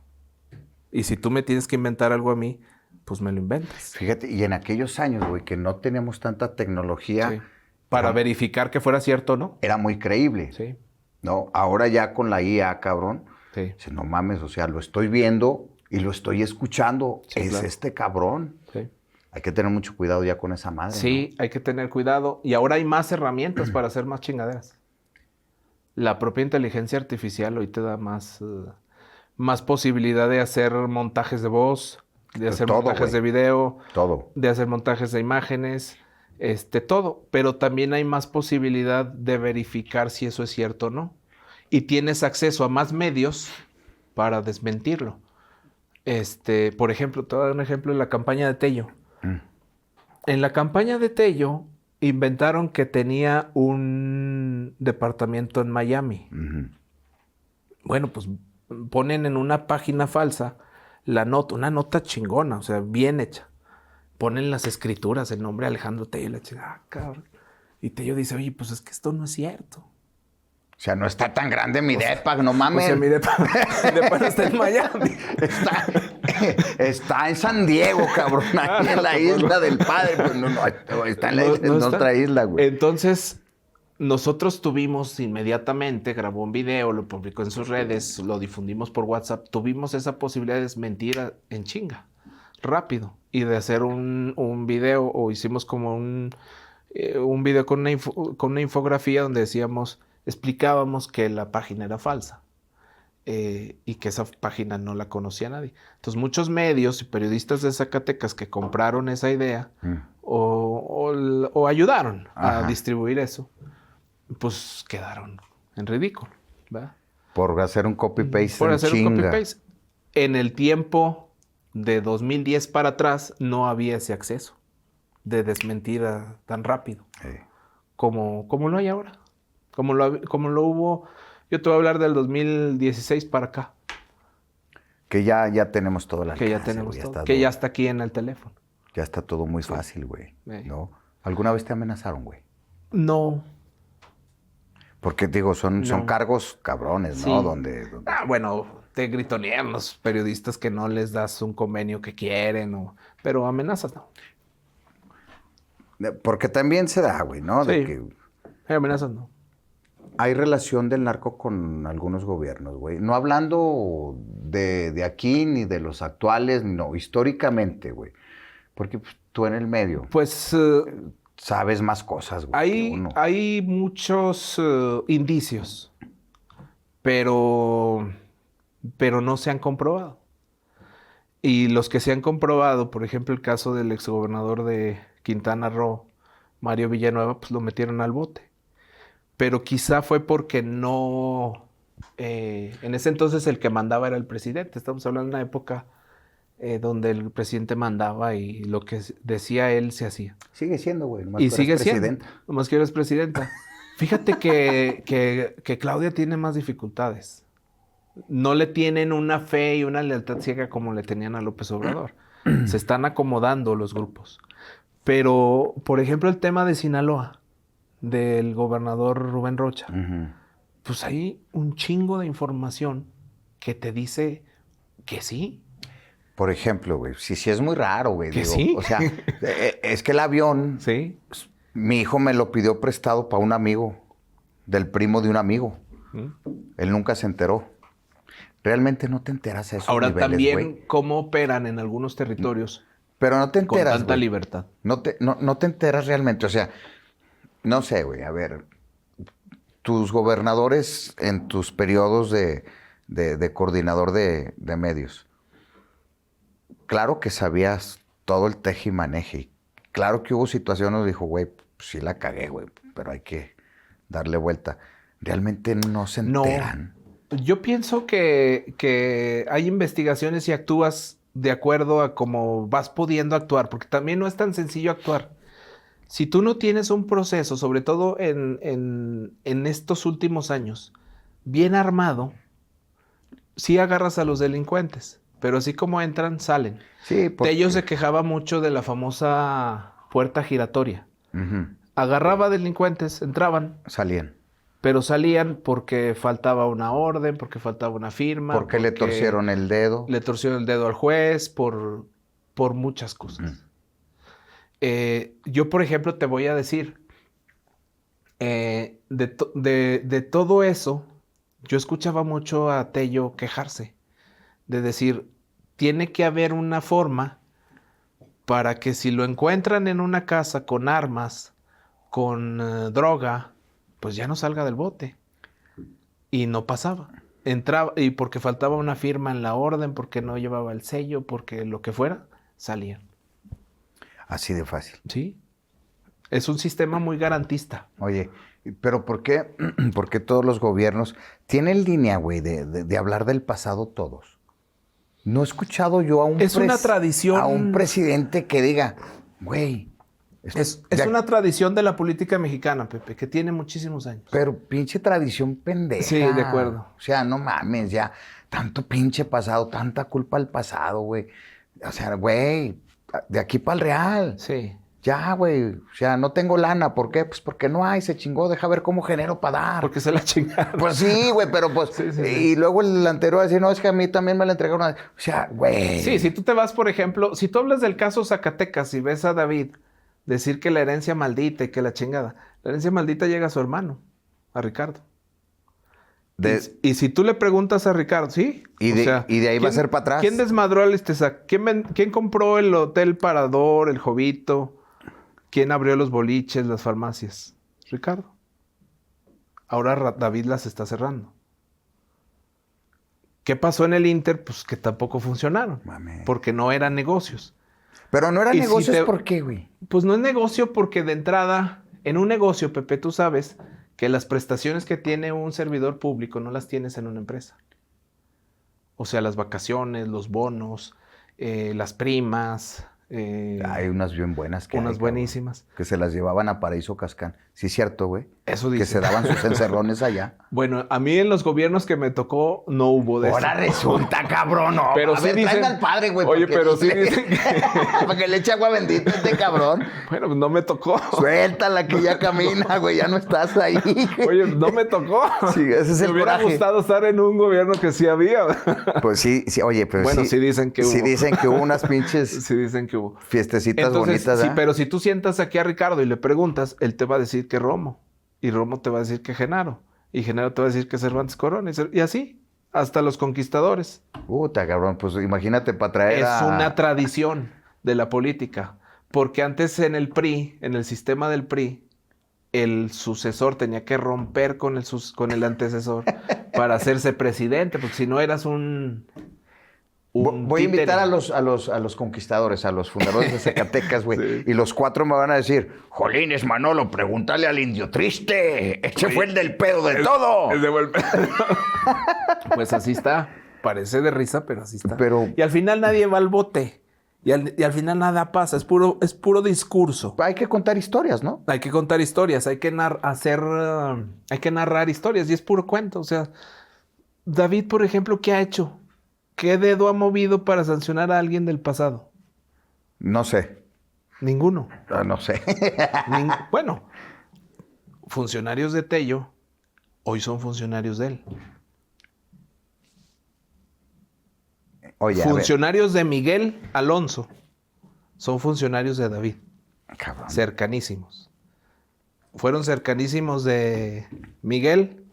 Y si tú me tienes que inventar algo a mí, pues me lo inventas. Fíjate, y en aquellos años, güey, que no teníamos tanta tecnología... Sí. Para verificar que fuera cierto o no. Era muy creíble. Sí. ¿No? Ahora ya con la IA, cabrón, Sí. dice, no mames, o sea, lo estoy viendo y lo estoy escuchando. Sí, es claro. este cabrón. Sí. Hay que tener mucho cuidado ya con esa madre. Sí, hay que tener cuidado. Y ahora hay más herramientas para hacer más chingaderas. La propia inteligencia artificial hoy te da más posibilidad de hacer montajes de voz, de hacer todo, montajes güey. de video, Todo. de hacer montajes de imágenes, todo. Pero también hay más posibilidad de verificar si eso es cierto o no. Y tienes acceso a más medios para desmentirlo. Por ejemplo, te voy a dar un ejemplo de la campaña de Tello. En la campaña de Tello inventaron que tenía un departamento en Miami. Ujú. Bueno, pues ponen en una página falsa la nota, una nota chingona, o sea, bien hecha. Ponen las escrituras, el nombre de Alejandro Tello, y la chingada, cabrón. Y Tello dice, oye, pues es que esto no es cierto. O sea, no está tan grande mi depa, no mames. O sea, mi depa no está en Miami. Está en San Diego, cabrón, ahí en la isla del padre. Pues no, está en otra isla, güey. Entonces, nosotros tuvimos inmediatamente, grabó un video, lo publicó en sus redes, lo difundimos por WhatsApp. Tuvimos esa posibilidad de desmentir en chinga, rápido. Y de hacer un video, o hicimos como un video con una infografía donde explicábamos que la página era falsa. Y que esa página no la conocía nadie. Entonces muchos medios y periodistas de Zacatecas que compraron esa idea o ayudaron a distribuir eso, pues quedaron en ridículo, ¿verdad? Por hacer un copy-paste. Por hacer un copy-paste. En el tiempo de 2010 para atrás no había ese acceso de desmentir tan rápido como lo hay ahora. Como lo hubo... Yo te voy a hablar del 2016 para acá. Que ya tenemos todo el alcance. Que ya tenemos güey, todo. Que ya está aquí en el teléfono. Ya está todo muy fácil, güey. ¿No? ¿Alguna vez te amenazaron, güey? No. Porque, digo, son cargos cabrones, ¿no? Sí. Donde... Bueno, te gritonean los periodistas que no les das un convenio que quieren, pero amenazas no. Porque también se da, güey, ¿no? Sí. De que... Amenazas no. Hay relación del narco con algunos gobiernos, güey. No hablando de aquí, ni de los actuales, no, históricamente, güey. Porque pues, tú en el medio Pues sabes más cosas, güey. hay muchos indicios, pero no se han comprobado. Y los que se han comprobado, por ejemplo, el caso del exgobernador de Quintana Roo, Mario Villanueva, pues lo metieron al bote. Pero quizá fue porque no... en ese entonces el que mandaba era el presidente. Estamos hablando de una época donde el presidente mandaba y lo que decía él se hacía. Sigue siendo, güey. Y sigue siendo. Nomás que eres presidenta. Fíjate que Claudia tiene más dificultades. No le tienen una fe y una lealtad ciega como le tenían a López Obrador. Se están acomodando los grupos. Pero, por ejemplo, el tema de Sinaloa, del gobernador Rubén Rocha, pues hay un chingo de información que te dice que sí. Por ejemplo, güey, sí es muy raro, güey. ¿Que digo, sí? O sea, es que el avión, Sí. mi hijo me lo pidió prestado para un amigo, del primo de un amigo. Él nunca se enteró. Realmente no te enteras a esos Ahora niveles, también güey. cómo operan en algunos territorios Pero no te con enteras, tanta güey. libertad. No te enteras realmente. O sea, no sé, güey. A ver, tus gobernadores en tus periodos de coordinador de medios, claro que sabías todo el tejimaneje. Y claro que hubo situaciones donde dijo, güey, pues sí la cagué, güey, pero hay que darle vuelta. Realmente no se enteran. No. Yo pienso que hay investigaciones y actúas de acuerdo a cómo vas pudiendo actuar, porque también no es tan sencillo actuar. Si tú no tienes un proceso, sobre todo en estos últimos años, bien armado, sí agarras a los delincuentes, pero así como entran, salen. Sí, porque... Tello se quejaba mucho de la famosa puerta giratoria. Uh-huh. Agarraba delincuentes, entraban. Salían. Pero salían porque faltaba una orden, porque faltaba una firma. Porque le torcieron el dedo. Le torcieron el dedo al juez por muchas cosas. Yo, por ejemplo, te voy a decir, de todo eso, yo escuchaba mucho a Tello quejarse, de decir, tiene que haber una forma para que si lo encuentran en una casa con armas, con droga, pues ya no salga del bote. Y no pasaba. Entraba, y porque faltaba una firma en la orden, porque no llevaba el sello, porque lo que fuera, salían. Así de fácil. Sí. Es un sistema muy garantista. Oye, pero ¿por qué todos los gobiernos tienen línea, güey, de hablar del pasado todos? No he escuchado yo a una tradición. A un presidente que diga, güey. Es una tradición de la política mexicana, Pepe, que tiene muchísimos años. Pero pinche tradición pendeja. Sí, de acuerdo. O sea, no mames, ya. Tanto pinche pasado, tanta culpa al pasado, güey. O sea, güey, de aquí para el real. Sí. Ya, güey. O sea, no tengo lana. ¿Por qué? Pues porque no hay, se chingó. Deja ver cómo genero para dar. Porque se la chingaron. Pues sí, güey, pero pues... Sí. Y luego el anterior decir, no, es que a mí también me la entregaron. O sea, güey. Sí, si tú te vas, por ejemplo, si tú hablas del caso Zacatecas y ves a David decir que la herencia maldita y que la chingada, la herencia maldita llega a su hermano, a Ricardo. Y si tú le preguntas a Ricardo, sí. Y de ahí va a ser para atrás. ¿Quién desmadró el ¿Quién compró el Hotel Parador, el Jovito? ¿Quién abrió los boliches, las farmacias? Ricardo. Ahora David las está cerrando. ¿Qué pasó en el Inter? Pues que tampoco funcionaron. Mame. Porque no eran negocios. Pero no eran negocios, ¿por qué, güey? Pues no es negocio porque de entrada, en un negocio, Pepe, tú sabes que las prestaciones que tiene un servidor público no las tienes en una empresa. O sea, las vacaciones, los bonos, las primas. Hay unas bien buenas. Unas buenísimas. Que se las llevaban a Paraíso Cascán. Sí, cierto, güey. Eso dice. Que se daban sus encerrones allá. Bueno, a mí en los gobiernos que me tocó no hubo de eso. Ahora resulta, cabrón. No. Pero a sí ver, dicen... traiga al padre, güey. Oye, pero sí dicen que... Para que le eche agua bendita a este cabrón. Bueno, pues no me tocó. Suéltala que ya camina, güey. Ya no estás ahí. Oye, no me tocó. Sí, ese es el Me hubiera gustado estar en un gobierno que sí había. Pues sí, oye, pero bueno, sí. sí dicen que hubo. Sí dicen que hubo unas pinches... Sí dicen que hubo. Fiestecitas entonces, bonitas, sí, ¿eh? pero si tú sientas aquí a Ricardo y le preguntas, él te va a decir que Romo. Y Romo te va a decir que Genaro. Y Genaro te va a decir que Cervantes Corona. Y así, hasta los conquistadores. Puta, cabrón, pues imagínate para traer Es una tradición de la política. Porque antes en el PRI, en el sistema del PRI, el sucesor tenía que romper con el antecesor para hacerse presidente. Porque si no eras un Voy a invitar a los conquistadores, a los fundadores de Zacatecas, güey. Sí. Y los cuatro me van a decir, Jolines, Manolo, pregúntale al indio triste. Ese fue el del pedo de todo. El de Pues así está. Parece de risa, pero así está. Pero... Y al final nadie va al bote. Y al final nada pasa. Es puro discurso. Hay que contar historias, ¿no? Hay que contar historias. Hay que narrar historias. Y es puro cuento. O sea, David, por ejemplo, ¿qué ha hecho? ¿Qué dedo ha movido para sancionar a alguien del pasado? No sé. Ninguno. No sé. Bueno, funcionarios de Tello hoy son funcionarios de él. Oye, funcionarios de Miguel Alonso son funcionarios de David. Cabrón. Cercanísimos. Fueron cercanísimos de Miguel,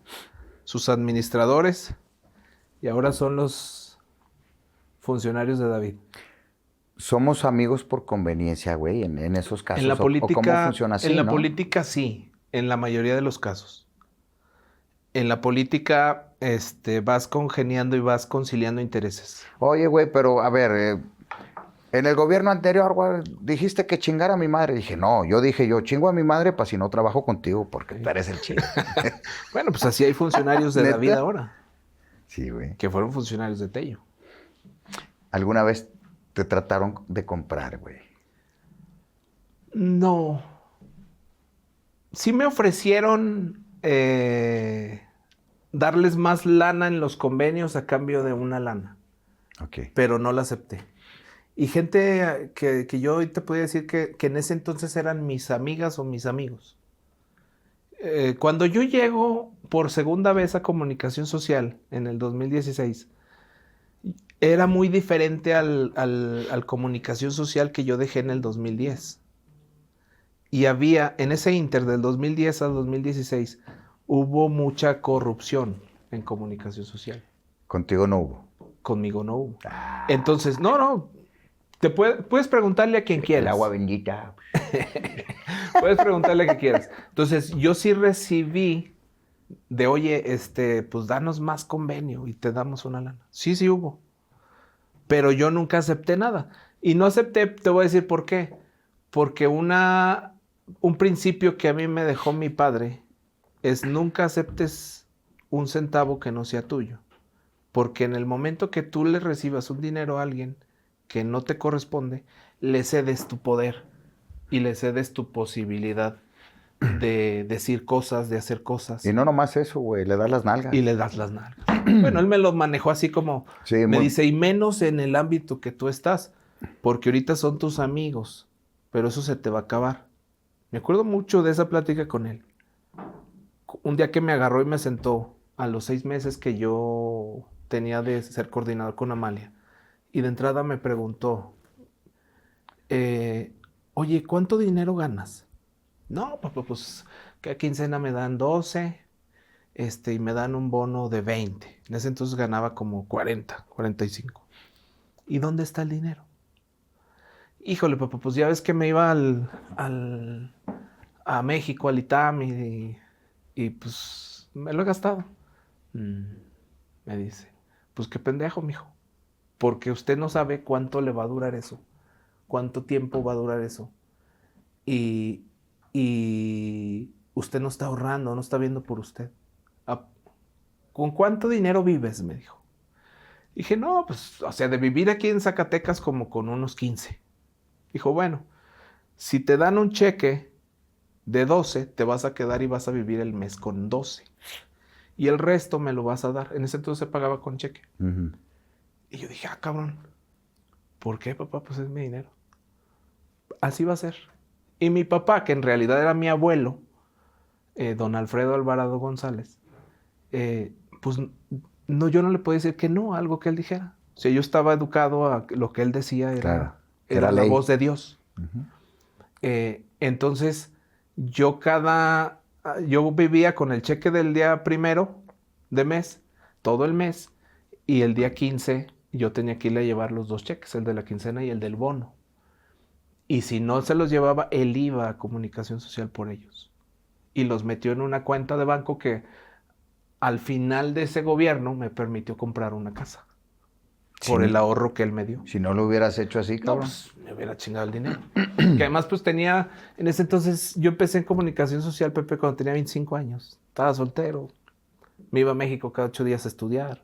sus administradores, y ahora son los funcionarios de David. Somos amigos por conveniencia, güey, en esos casos. En la política, ¿cómo funciona así, en la ¿no? política sí, en la mayoría de los casos. En la política vas congeniando y vas conciliando intereses. Oye, güey, pero a ver, En el gobierno anterior, güey, dijiste que chingara a mi madre. Dije, no, yo chingo a mi madre para si no trabajo contigo, porque tú eres el chingo. Bueno, pues así hay funcionarios de David ahora. Sí, güey. Que fueron funcionarios de Tello. ¿Alguna vez te trataron de comprar, güey? No. Sí me ofrecieron darles más lana en los convenios a cambio de una lana. Ok. Pero no la acepté. Y gente que yo hoy te podía decir que en ese entonces eran mis amigas o mis amigos. Cuando yo llego por segunda vez a Comunicación Social en el 2016, era muy diferente al Comunicación Social que yo dejé en el 2010. Y había, en ese inter del 2010 al 2016, hubo mucha corrupción en Comunicación Social. ¿Contigo no hubo? Conmigo no hubo. Entonces, no. Puedes preguntarle a quien quieras. El agua bendita. Puedes preguntarle a quien quieras. Entonces, yo sí recibí de, oye, pues danos más convenio y te damos una lana. Sí hubo. Pero yo nunca acepté nada. Y no acepté, te voy a decir por qué. Porque un principio que a mí me dejó mi padre es nunca aceptes un centavo que no sea tuyo. Porque en el momento que tú le recibas un dinero a alguien que no te corresponde, le cedes tu poder y le cedes tu posibilidad de decir cosas, de hacer cosas. Y no nomás eso, güey, le das las nalgas. Y le das las nalgas. Bueno, él me lo manejó así como, sí, me dice, y menos en el ámbito que tú estás, porque ahorita son tus amigos, pero eso se te va a acabar. Me acuerdo mucho de esa plática con él. Un día que me agarró y me sentó a los 6 meses que yo tenía de ser coordinador con Amalia. Y de entrada me preguntó, oye, ¿cuánto dinero ganas? No, papá, pues que a quincena me dan 12 y me dan un bono de 20. En ese entonces ganaba como 40, 45. ¿Y dónde está el dinero? Híjole, papá, pues ya ves que me iba a México, al ITAM, y pues me lo he gastado. Me dice, pues qué pendejo, mijo. Porque usted no sabe cuánto le va a durar eso. Cuánto tiempo va a durar eso. Y usted no está ahorrando, no está viendo por usted. ¿Con cuánto dinero vives? Me dijo. Dije, no, pues, o sea, de vivir aquí en Zacatecas como con unos 15. Dijo, bueno, si te dan un cheque de 12, te vas a quedar y vas a vivir el mes con 12. Y el resto me lo vas a dar. En ese entonces se pagaba con cheque. Uh-huh. Y yo dije, cabrón, ¿por qué, papá? Pues es mi dinero. Así va a ser. Y mi papá, que en realidad era mi abuelo, don Alfredo Alvarado González, pues no, yo no le podía decir que no a algo que él dijera. O sea, yo estaba educado a lo que él decía era la voz de Dios. Uh-huh. Entonces, yo vivía con el cheque del día 1 de mes, todo el mes, y el día 15 yo tenía que irle a llevar los 2 cheques, el de la quincena y el del bono. Y si no se los llevaba, él iba a Comunicación Social por ellos. Y los metió en una cuenta de banco que al final de ese gobierno me permitió comprar una casa. Por el ahorro que él me dio. Si no lo hubieras hecho así, cabrón. No, pues me hubiera chingado el dinero. Que además pues tenía, en ese entonces, yo empecé en Comunicación Social, Pepe, cuando tenía 25 años. Estaba soltero. Me iba a México cada 8 días a estudiar.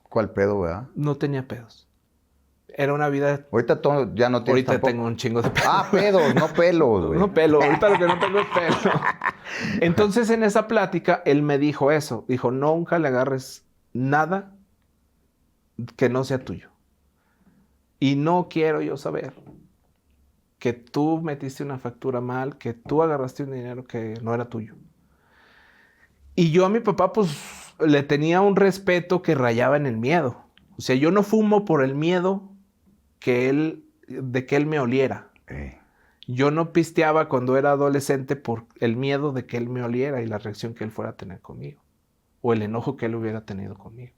¿Cuál pedo, verdad? No tenía pedos. Era una vida... Ahorita ya no tienes Ahorita tampoco. tengo un chingo de pedos. Pedos, no pelos, güey. No pelo, ahorita lo que no tengo es pelo. Entonces en esa plática, él me dijo eso. Dijo, nunca le agarres nada que no sea tuyo. Y no quiero yo saber que tú metiste una factura mal, que tú agarraste un dinero que no era tuyo. Y yo a mi papá, pues, le tenía un respeto que rayaba en el miedo. O sea, yo no fumo por el miedo de que él me oliera. Yo no pisteaba cuando era adolescente por el miedo de que él me oliera y la reacción que él fuera a tener conmigo. O el enojo que él hubiera tenido conmigo.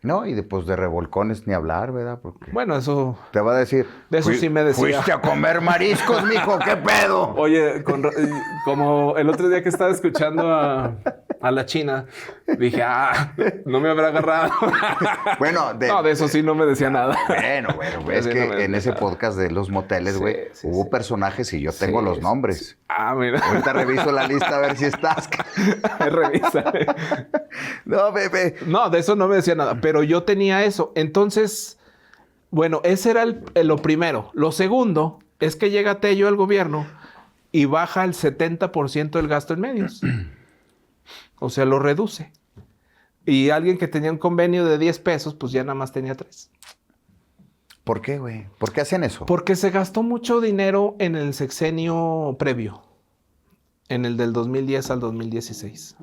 No, y después de revolcones ni hablar, ¿verdad? Porque bueno, eso... te va a decir... De eso sí me decía. Fuiste a comer mariscos, mijo, ¿qué pedo? Oye, como el otro día que estaba escuchando a la China, dije, no me habrá agarrado. Bueno, no, de eso sí no me decía nada. Bueno, güey, es que en ese podcast de los moteles, güey, hubo personajes y yo tengo los nombres. Mira. Ahorita reviso la lista a ver si estás. Revisa. No, bebé. No, de eso no me decía nada, pero yo tenía eso. Entonces, bueno, ese era lo primero. Lo segundo es que llega Tello al gobierno y baja el 70% del gasto en medios. O sea, lo reduce. Y alguien que tenía un convenio de 10 pesos, pues ya nada más tenía 3. ¿Por qué, güey? ¿Por qué hacen eso? Porque se gastó mucho dinero en el sexenio previo, en el del 2010 al 2016.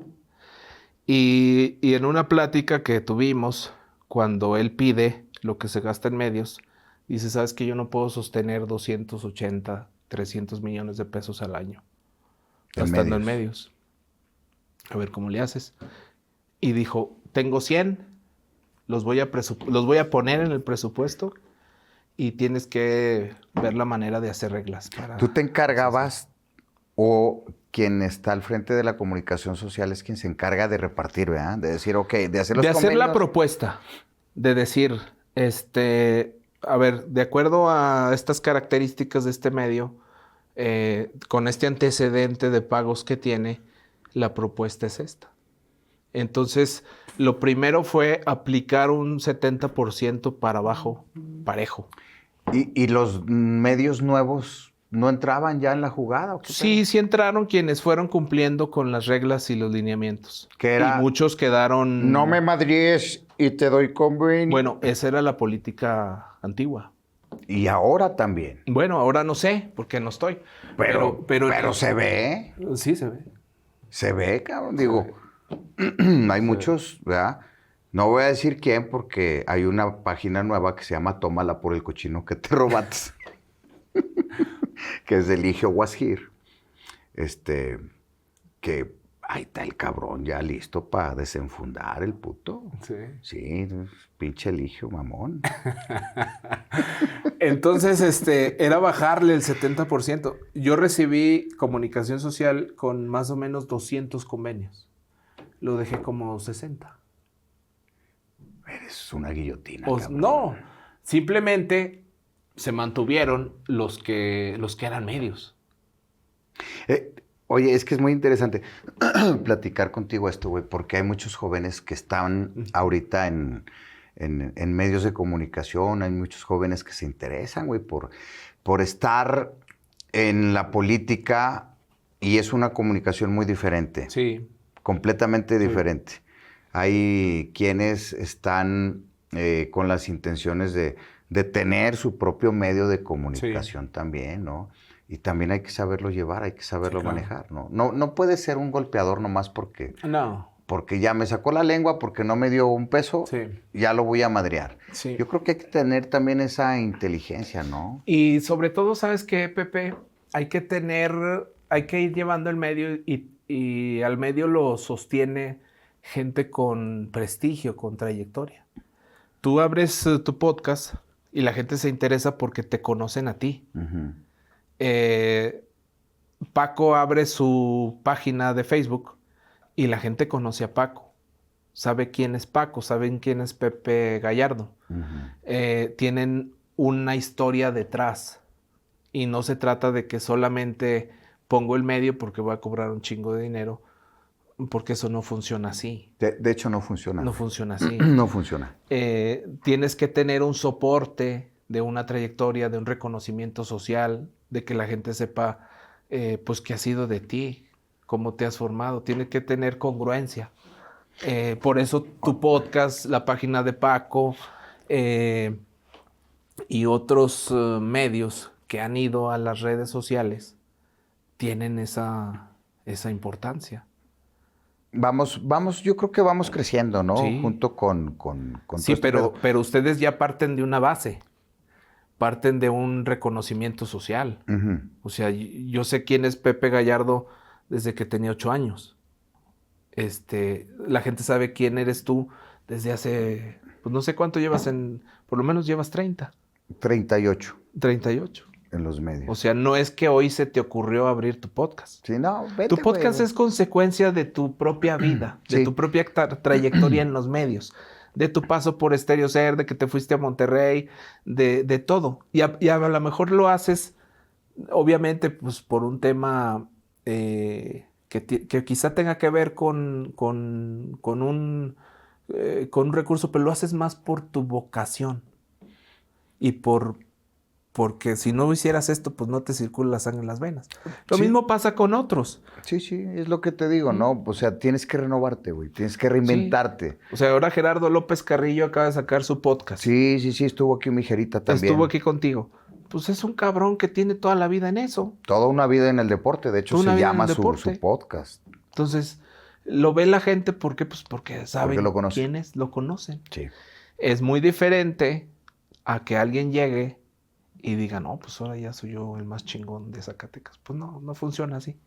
Y en una plática que tuvimos, cuando él pide lo que se gasta en medios, dice, ¿sabes qué? Yo no puedo sostener 280, 300 millones de pesos al año gastando en medios. A ver cómo le haces. Y dijo, tengo 100, los voy a poner en el presupuesto y tienes que ver la manera de hacer reglas. ¿Tú te encargabas o quien está al frente de la comunicación social es quien se encarga de repartir, ¿verdad? De decir, ok, de hacer los convenios? De hacer la propuesta, de decir, a ver, de acuerdo a estas características de este medio, con este antecedente de pagos que tiene, la propuesta es esta. Entonces, lo primero fue aplicar un 70% para abajo, parejo. ¿Y los medios nuevos no entraban ya en la jugada? ¿O qué Sí entraron quienes fueron cumpliendo con las reglas y los lineamientos. ¿Qué era? Y muchos quedaron... No me madries y te doy convenio. Bueno, esa era la política antigua. Y ahora también. Bueno, ahora no sé, porque no estoy. Pero se ve. Sí, se ve. Se ve, cabrón. Digo, hay muchos, ¿verdad? No voy a decir quién porque hay una página nueva que se llama Tómala por el cochino que te robaste. Que es de Eligio Guasgir. Que ahí está el cabrón ya listo para desenfundar el puto. Sí. Sí, pinche Eligio, mamón. Entonces, era bajarle el 70%. Yo recibí comunicación social con más o menos 200 convenios. Lo dejé como 60. Eres una guillotina, cabrón. No, simplemente se mantuvieron los que eran medios. Oye, es que es muy interesante platicar contigo esto, güey, porque hay muchos jóvenes que están ahorita en medios de comunicación, hay muchos jóvenes que se interesan, güey, por estar en la política y es una comunicación muy diferente. Sí. Completamente diferente. Hay quienes están con las intenciones de tener su propio medio de comunicación también, ¿no? Y también hay que saberlo llevar, hay que saberlo manejar, ¿no? No puede ser un golpeador nomás porque... No. Porque ya me sacó la lengua, porque no me dio un peso, ya lo voy a madrear. Sí. Yo creo que hay que tener también esa inteligencia, ¿no? Y sobre todo, ¿sabes qué, Pepe? Hay que ir llevando el medio y al medio lo sostiene gente con prestigio, con trayectoria. Tú abres tu podcast y la gente se interesa porque te conocen a ti. Uh-huh. Paco abre su página de Facebook y la gente conoce a Paco. Sabe quién es Paco, saben quién es Pepe Gallardo. Uh-huh. Tienen una historia detrás. Y no se trata de que solamente pongo el medio porque voy a cobrar un chingo de dinero, porque eso no funciona así. De hecho, no funciona. No funciona así. No funciona. Tienes que tener un soporte de una trayectoria, de un reconocimiento social, de que la gente sepa pues qué ha sido de ti, cómo te has formado. Tiene que tener congruencia. Por eso tu podcast, la página de Paco y otros medios que han ido a las redes sociales tienen esa importancia. Vamos, yo creo que vamos creciendo, ¿no? Sí. Junto con sí, pero ustedes ya parten de una base. Parten de un reconocimiento social. Uh-huh. O sea, yo sé quién es Pepe Gallardo desde que tenía 8 años. La gente sabe quién eres tú desde hace, pues no sé cuánto llevas por lo menos llevas 30. 38. 38. En los medios. O sea, no es que hoy se te ocurrió abrir tu podcast. Sí, no, vete, Tu podcast güey. es consecuencia de tu propia vida, de Sí. tu propia trayectoria en los medios, de tu paso por Stereo Ser, de que te fuiste a Monterrey, de todo. Y a lo mejor lo haces, obviamente, pues por un tema que quizá tenga que ver con un recurso, pero lo haces más por tu vocación y porque si no hicieras esto, pues no te circula la sangre en las venas. Lo Sí. mismo pasa con otros. Sí, es lo que te digo, ¿no? O sea, tienes que renovarte, güey. Tienes que reinventarte. O sea, ahora Gerardo López Carrillo acaba de sacar su podcast. Sí, estuvo aquí mi Jerita también. Estuvo aquí contigo. Pues es un cabrón que tiene toda la vida en eso. Toda una vida en el deporte. De hecho, Toda una se vida en llama el su deporte. podcast. Entonces, lo ve la gente, ¿por qué? Pues porque saben Porque lo conocen. quiénes lo conocen. Sí. Es muy diferente a que alguien llegue y diga, no, pues ahora ya soy yo el más chingón de Zacatecas. Pues no funciona así.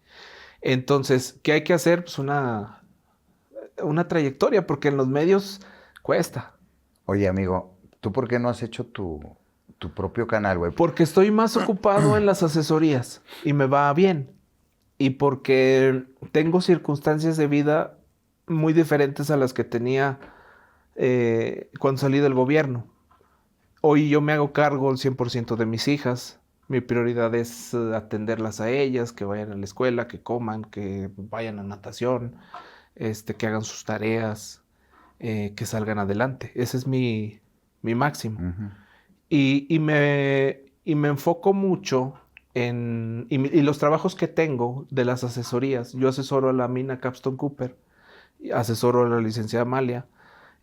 Entonces, ¿qué hay que hacer? Pues una trayectoria, porque en los medios cuesta. Oye, amigo, ¿tú por qué no has hecho tu propio canal, güey? Porque estoy más ocupado en las asesorías y me va bien. Y porque tengo circunstancias de vida muy diferentes a las que tenía cuando salí del gobierno. Hoy yo me hago cargo al 100% de mis hijas. Mi prioridad es atenderlas a ellas, que vayan a la escuela, que coman, que vayan a natación, que hagan sus tareas, que salgan adelante. Ese es mi máximo. Uh-huh. Y me enfoco mucho y los trabajos que tengo de las asesorías. Yo asesoro a la mina Capstone Cooper, asesoro a la licenciada Amalia.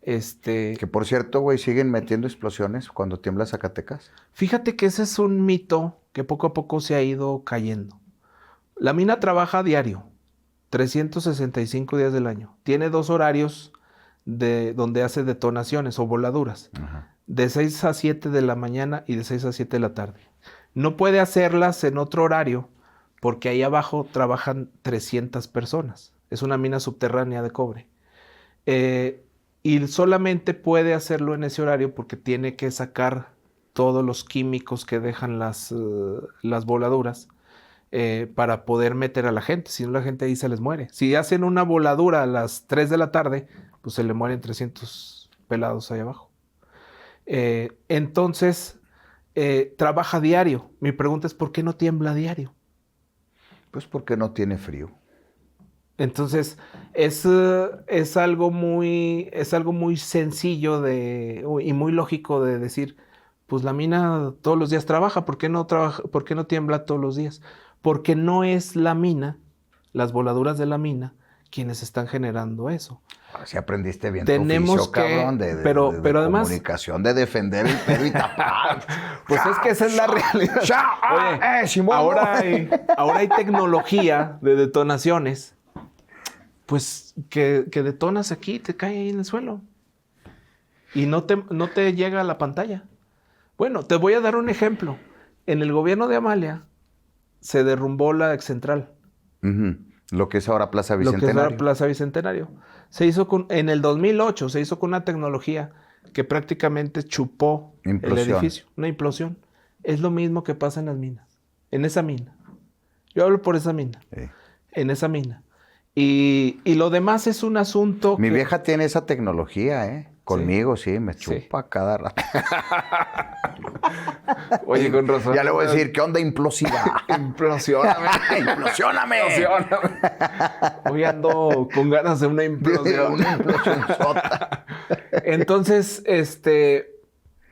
Que por cierto, güey, siguen metiendo explosiones cuando tiembla Zacatecas. Fíjate que ese es un mito que poco a poco se ha ido cayendo. La mina trabaja a diario, 365 días del año. Tiene 2 horarios donde hace detonaciones o voladuras. Ajá. De 6 a 7 de la mañana y de 6 a 7 de la tarde. No puede hacerlas en otro horario porque ahí abajo trabajan 300 personas. Es una mina subterránea de cobre. Y solamente puede hacerlo en ese horario porque tiene que sacar todos los químicos que dejan las voladuras para poder meter a la gente. Si no, la gente ahí se les muere. Si hacen una voladura a las 3 de la tarde, pues se le mueren 300 pelados ahí abajo. Entonces, trabaja diario. Mi pregunta es, ¿por qué no tiembla diario? Pues porque no tiene frío. Entonces, es algo muy sencillo y muy lógico de decir, pues la mina todos los días trabaja, ¿por qué no tiembla todos los días? Porque no es la mina, las voladuras de la mina, quienes están generando eso. Si aprendiste bien Tenemos tu oficio, cabrón, pero además, comunicación, de defender el pedo y tapar. pues es que esa es la realidad. Oye, ahora hay tecnología de detonaciones, pues que detonas aquí y te cae ahí en el suelo. Y no te llega a la pantalla. Bueno, te voy a dar un ejemplo. En el gobierno de Amalia se derrumbó la Excentral. Uh-huh. Lo que es ahora Plaza Bicentenario. Lo que es ahora Plaza Bicentenario. En el 2008 se hizo con una tecnología que prácticamente chupó el edificio. Una implosión. Es lo mismo que pasa en las minas. En esa mina. Yo hablo por esa mina. Sí. En esa mina. Y lo demás es un asunto Mi vieja tiene esa tecnología, ¿eh? Conmigo, sí, me chupa cada rato. Oye, con razón. Ya le voy a decir, ¿qué onda implosiva? Implosioname. ¡Implosióname! Hoy ando con ganas de una implosión. Una implosión sota. Entonces,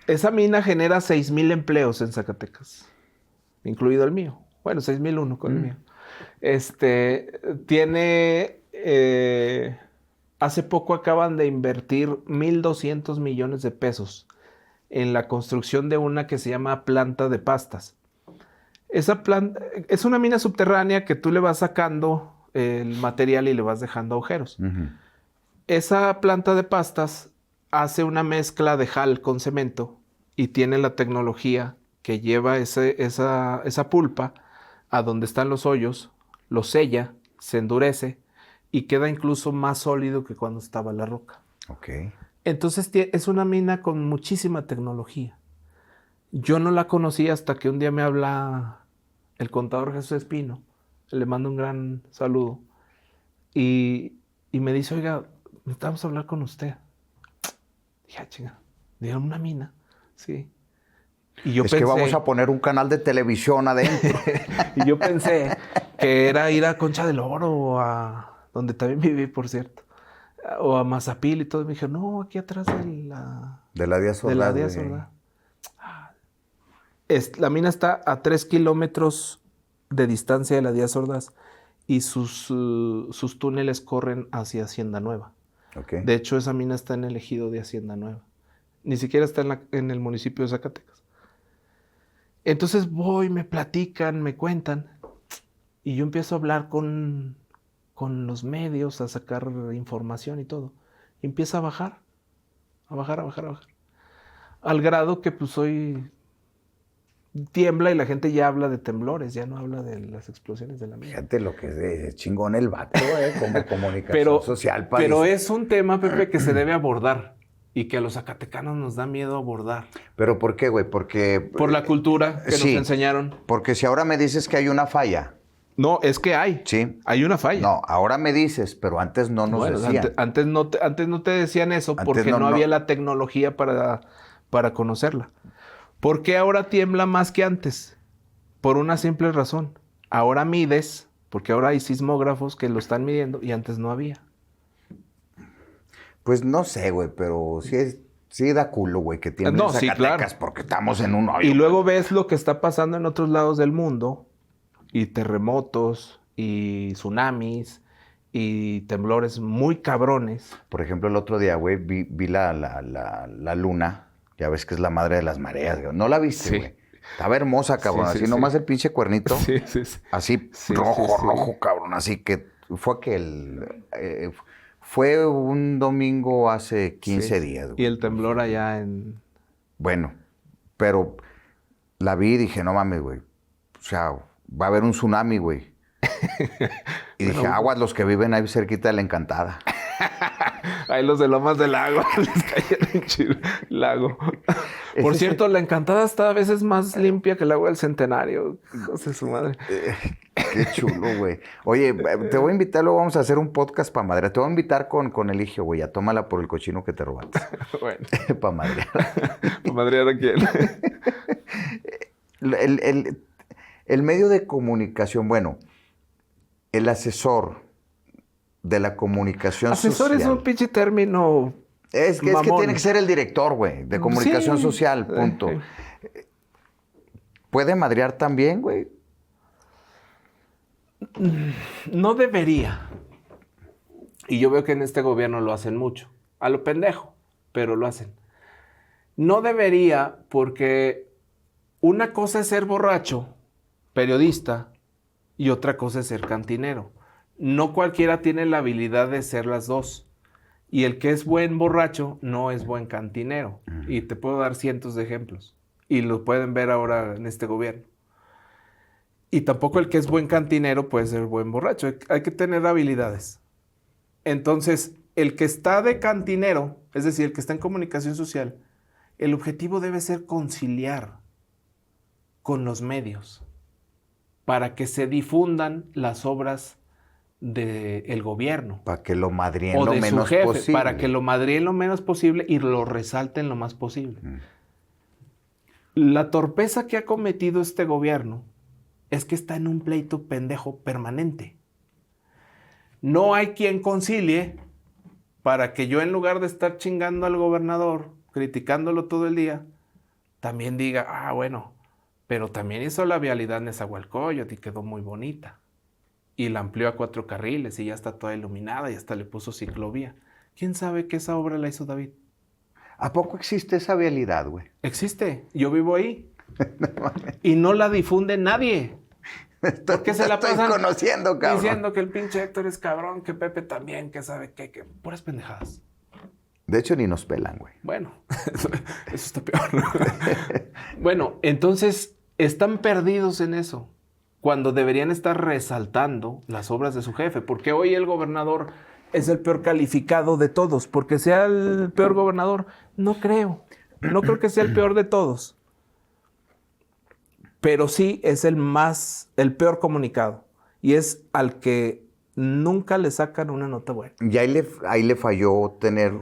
esa mina genera 6,000 empleos en Zacatecas, incluido el mío. Bueno, 6,001 con el mío. Hace poco acaban de invertir 1,200 millones de pesos en la construcción de una que se llama planta de pastas. Esa planta es una mina subterránea que tú le vas sacando el material y le vas dejando agujeros. Uh-huh. Esa planta de pastas hace una mezcla de jal con cemento y tiene la tecnología que lleva esa pulpa a donde están los hoyos, lo sella, se endurece y queda incluso más sólido que cuando estaba la roca. Ok. Entonces es una mina con muchísima tecnología. Yo no la conocí hasta que un día me habla el contador Jesús Espino. Le mando un gran saludo. Y me dice, oiga, necesitamos hablar con usted. Dije, chinga, ¿dieron una mina? Sí. Y yo pensé, que vamos a poner un canal de televisión adentro. Y yo pensé que era ir a Concha del Oro o a... donde también viví, por cierto. O a Mazapil y todo. Y me dijeron, no, aquí atrás de la Díaz Ordaz. De la Díaz Ordaz. La mina está a 3 kilómetros de distancia de la Díaz Ordaz y sus túneles corren hacia Hacienda Nueva. Okay. De hecho, esa mina está en el ejido de Hacienda Nueva. Ni siquiera está en el municipio de Zacatecas. Entonces voy, me platican, me cuentan y yo empiezo a hablar con los medios, a sacar información y todo. Y empieza a bajar. Al grado que pues hoy tiembla y la gente ya habla de temblores, ya no habla de las explosiones de la mina. Fíjate lo que es chingón el vato, como comunicación social. Pero es un tema, Pepe, que se debe abordar y que a los zacatecanos nos da miedo abordar. ¿Pero por qué, güey? Porque... Por la cultura que nos enseñaron. Porque si ahora me dices que hay una falla... No, es que hay. Sí. Hay una falla. No, ahora me dices, pero antes no nos decían. Antes no te decían eso porque no había la tecnología para conocerla. ¿Por qué ahora tiembla más que antes? Por una simple razón. Ahora mides, porque ahora hay sismógrafos que lo están midiendo y antes no había. Pues no sé, güey, pero sí da culo, güey, que tiemblen Zacatecas, claro. Porque estamos en un hoyo. Y luego ves lo que está pasando en otros lados del mundo, y terremotos, y tsunamis, y temblores muy cabrones. Por ejemplo, el otro día, güey, vi la luna. Ya ves que es la madre de las mareas, güey. ¿No la viste, güey? Sí. Estaba hermosa, cabrón. Así nomás el pinche cuernito. Sí. Así rojo, cabrón. Así que fue un domingo hace 15 días, güey. Y el temblor allá en... Bueno, pero la vi y dije, no mames, güey. O sea, va a haber un tsunami, güey. Y dije, aguas los que viven ahí cerquita de La Encantada. Ahí los de Lomas del Lago. Les cayeron en chido. Lago. Por cierto, La Encantada está a veces más limpia que el agua del Centenario. Hijos de su madre. Qué chulo, güey. Oye, te voy a invitar, luego vamos a hacer un podcast para madrear. Te voy a invitar con Eligio, güey. Ya tómala por el cochino que te robaste. Bueno. Para madrear. ¿Para madrear a quién? El medio de comunicación, bueno, el asesor de la comunicación asesor social. Es un pinche término. Es que tiene que ser el director, güey, de comunicación social, punto. ¿Puede madrear también, güey? No debería. Y yo veo que en este gobierno lo hacen mucho. A lo pendejo, pero lo hacen. No debería porque una cosa es ser borracho, periodista, y otra cosa es ser cantinero. No cualquiera tiene la habilidad de ser las dos. Y el que es buen borracho no es buen cantinero. Y te puedo dar cientos de ejemplos. Y lo pueden ver ahora en este gobierno. Y tampoco el que es buen cantinero puede ser buen borracho. Hay que tener habilidades. Entonces, el que está de cantinero, es decir, el que está en comunicación social, el objetivo debe ser conciliar con los medios para que se difundan las obras del gobierno. Para que lo madrien lo menos posible. Para que lo madrien lo menos posible y lo resalten lo más posible. La torpeza que ha cometido este gobierno es que está en un pleito pendejo permanente. No hay quien concilie para que yo, en lugar de estar chingando al gobernador, criticándolo todo el día, también diga, bueno, pero también hizo la vialidad Nezahualcóyotl y quedó muy bonita. Y la amplió a 4 carriles y ya está toda iluminada y hasta le puso ciclovía. ¿Quién sabe que esa obra la hizo David? ¿A poco existe esa vialidad, güey? Existe. Yo vivo ahí. Y no la difunde nadie. ¿Por qué se la pasan conociendo, cabrón? Diciendo que el pinche Héctor es cabrón, que Pepe también, que sabe qué, que puras pendejadas. De hecho, ni nos pelan, güey. Bueno, eso está peor. Bueno, entonces están perdidos en eso, cuando deberían estar resaltando las obras de su jefe. Porque hoy el gobernador es el peor calificado de todos. Porque sea el peor gobernador, no creo. No creo que sea el peor de todos. Pero sí es el peor comunicado. Y es al que nunca le sacan una nota buena. Y ahí le falló tener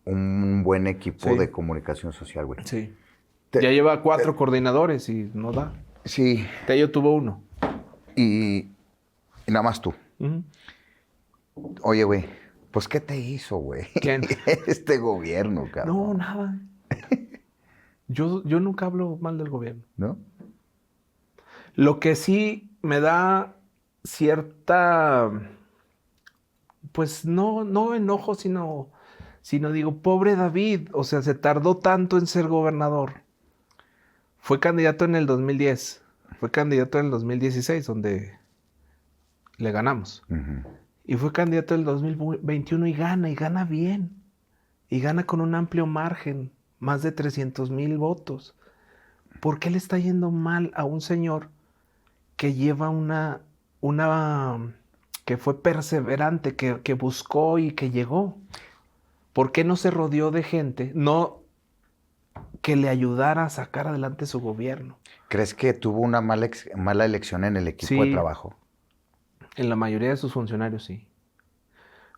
un buen equipo de comunicación social, güey. Sí. Ya lleva 4 coordinadores y no da. Sí. Tello tuvo 1. Y nada más tú. Uh-huh. Oye, güey, pues ¿qué te hizo, güey? ¿Quién? Este gobierno, cabrón. No, nada. Yo nunca hablo mal del gobierno. ¿No? Lo que sí me da cierta, pues no enojo, sino digo, pobre David, o sea, se tardó tanto en ser gobernador. Fue candidato en el 2010, fue candidato en el 2016, donde le ganamos. Uh-huh. Y fue candidato en el 2021 y gana bien. Y gana con un amplio margen, más de 300,000 votos. ¿Por qué le está yendo mal a un señor que lleva que fue perseverante, que buscó y que llegó? ¿Por qué no se rodeó de gente que le ayudara a sacar adelante su gobierno? ¿Crees que tuvo una mala elección en el equipo de trabajo? En la mayoría de sus funcionarios, sí.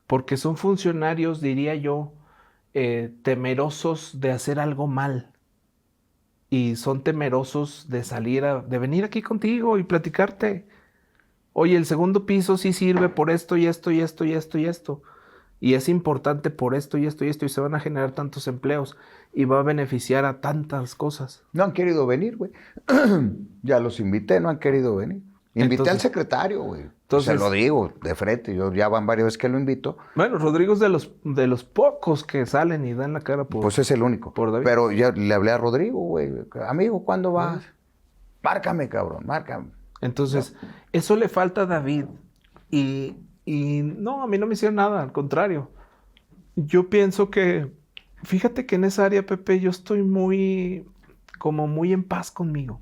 Porque son funcionarios, diría yo, temerosos de hacer algo mal. Y son temerosos de venir aquí contigo y platicarte. Oye, el segundo piso sí sirve por esto y esto y esto y esto y esto. Y es importante por esto y esto y esto. Y se van a generar tantos empleos. Y va a beneficiar a tantas cosas. No han querido venir, güey. Ya los invité, no han querido venir. Invité al secretario, güey. Se lo digo de frente. Yo ya van varias veces que lo invito. Bueno, Rodrigo es de los pocos que salen y dan la cara por... Pues es el único. Por David. Pero ya le hablé a Rodrigo, güey. Amigo, ¿cuándo vas? Márcame, cabrón, márcame. Entonces, eso le falta a David. Y no, a mí no me hicieron nada. Al contrario. Yo pienso que... Fíjate que en esa área, Pepe, yo estoy muy en paz conmigo.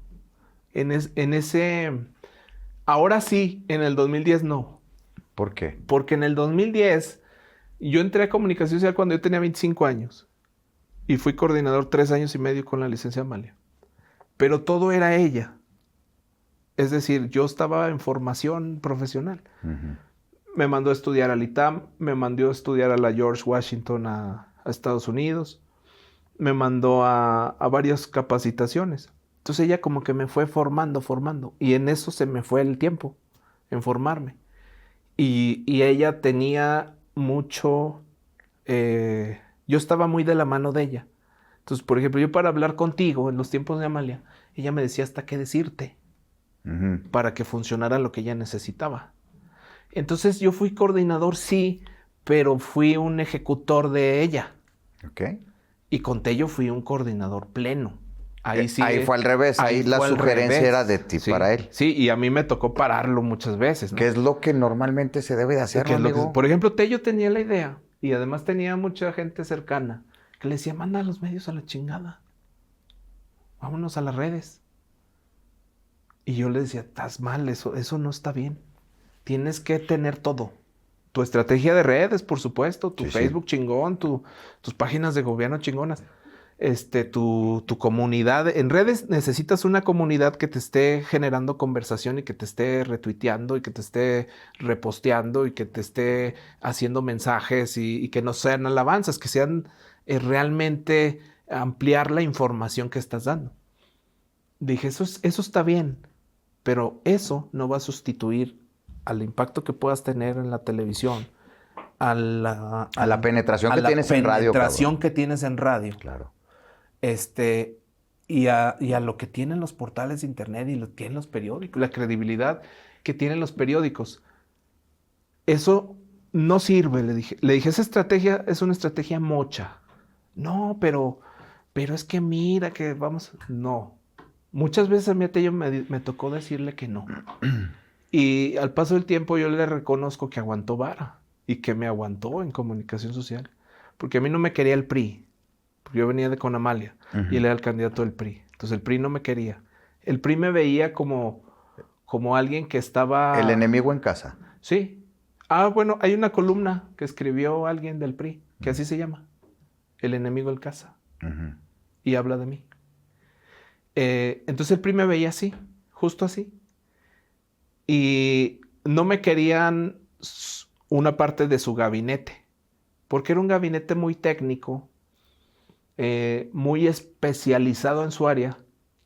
En ese... Ahora sí, en el 2010 no. ¿Por qué? Porque en el 2010 yo entré a comunicación social cuando yo tenía 25 años. Y fui coordinador 3 años y medio con la licencia Amalia. Pero todo era ella. Es decir, yo estaba en formación profesional. Uh-huh. Me mandó a estudiar al ITAM, me mandó a estudiar a la George Washington a Estados Unidos. Me mandó a varias capacitaciones. Entonces ella como que me fue formando. Y en eso se me fue el tiempo, en formarme. Y ella tenía mucho... yo estaba muy de la mano de ella. Entonces, por ejemplo, yo para hablar contigo en los tiempos de Amalia, ella me decía hasta qué decirte. Uh-huh. Para que funcionara lo que ella necesitaba. Entonces yo fui coordinador, sí, pero fui un ejecutor de ella. Okay. Y con Tello fui un coordinador pleno. Ahí fue al revés. Ahí la sugerencia era de ti para él. Sí, y a mí me tocó pararlo muchas veces, ¿no? ¿Qué es lo que normalmente se debe de hacer, amigo? Por ejemplo, Tello tenía la idea, y además tenía mucha gente cercana, que le decía, manda a los medios a la chingada. Vámonos a las redes. Y yo le decía, estás mal, eso no está bien. Tienes que tener todo. Tu estrategia de redes, por supuesto, tu Facebook chingón, tus páginas de gobierno chingonas. Tu comunidad. En redes necesitas una comunidad que te esté generando conversación y que te esté retuiteando y que te esté reposteando y que te esté haciendo mensajes y que no sean alabanzas, que sean realmente ampliar la información que estás dando. Dije, eso está bien, pero eso no va a sustituir al impacto que puedas tener en la televisión, a la penetración que tienes en radio. Penetración que tienes en radio. Claro. Y a lo que tienen los portales de internet y lo que tienen los periódicos, la credibilidad que tienen los periódicos. Eso no sirve, le dije. Le dije, esa estrategia es una estrategia mocha. No, pero es que mira que vamos... No. Muchas veces a mí me tocó decirle que no. Y al paso del tiempo yo le reconozco que aguantó vara y que me aguantó en comunicación social. Porque a mí no me quería el PRI. Yo venía con Amalia y él era el candidato del PRI. Entonces el PRI no me quería. El PRI me veía como alguien que estaba... El enemigo en casa. Sí. Bueno, hay una columna que escribió alguien del PRI, que así se llama. El enemigo en casa. Y habla de mí. Entonces el PRI me veía así, justo así. Y no me querían una parte de su gabinete, porque era un gabinete muy técnico, muy especializado en su área,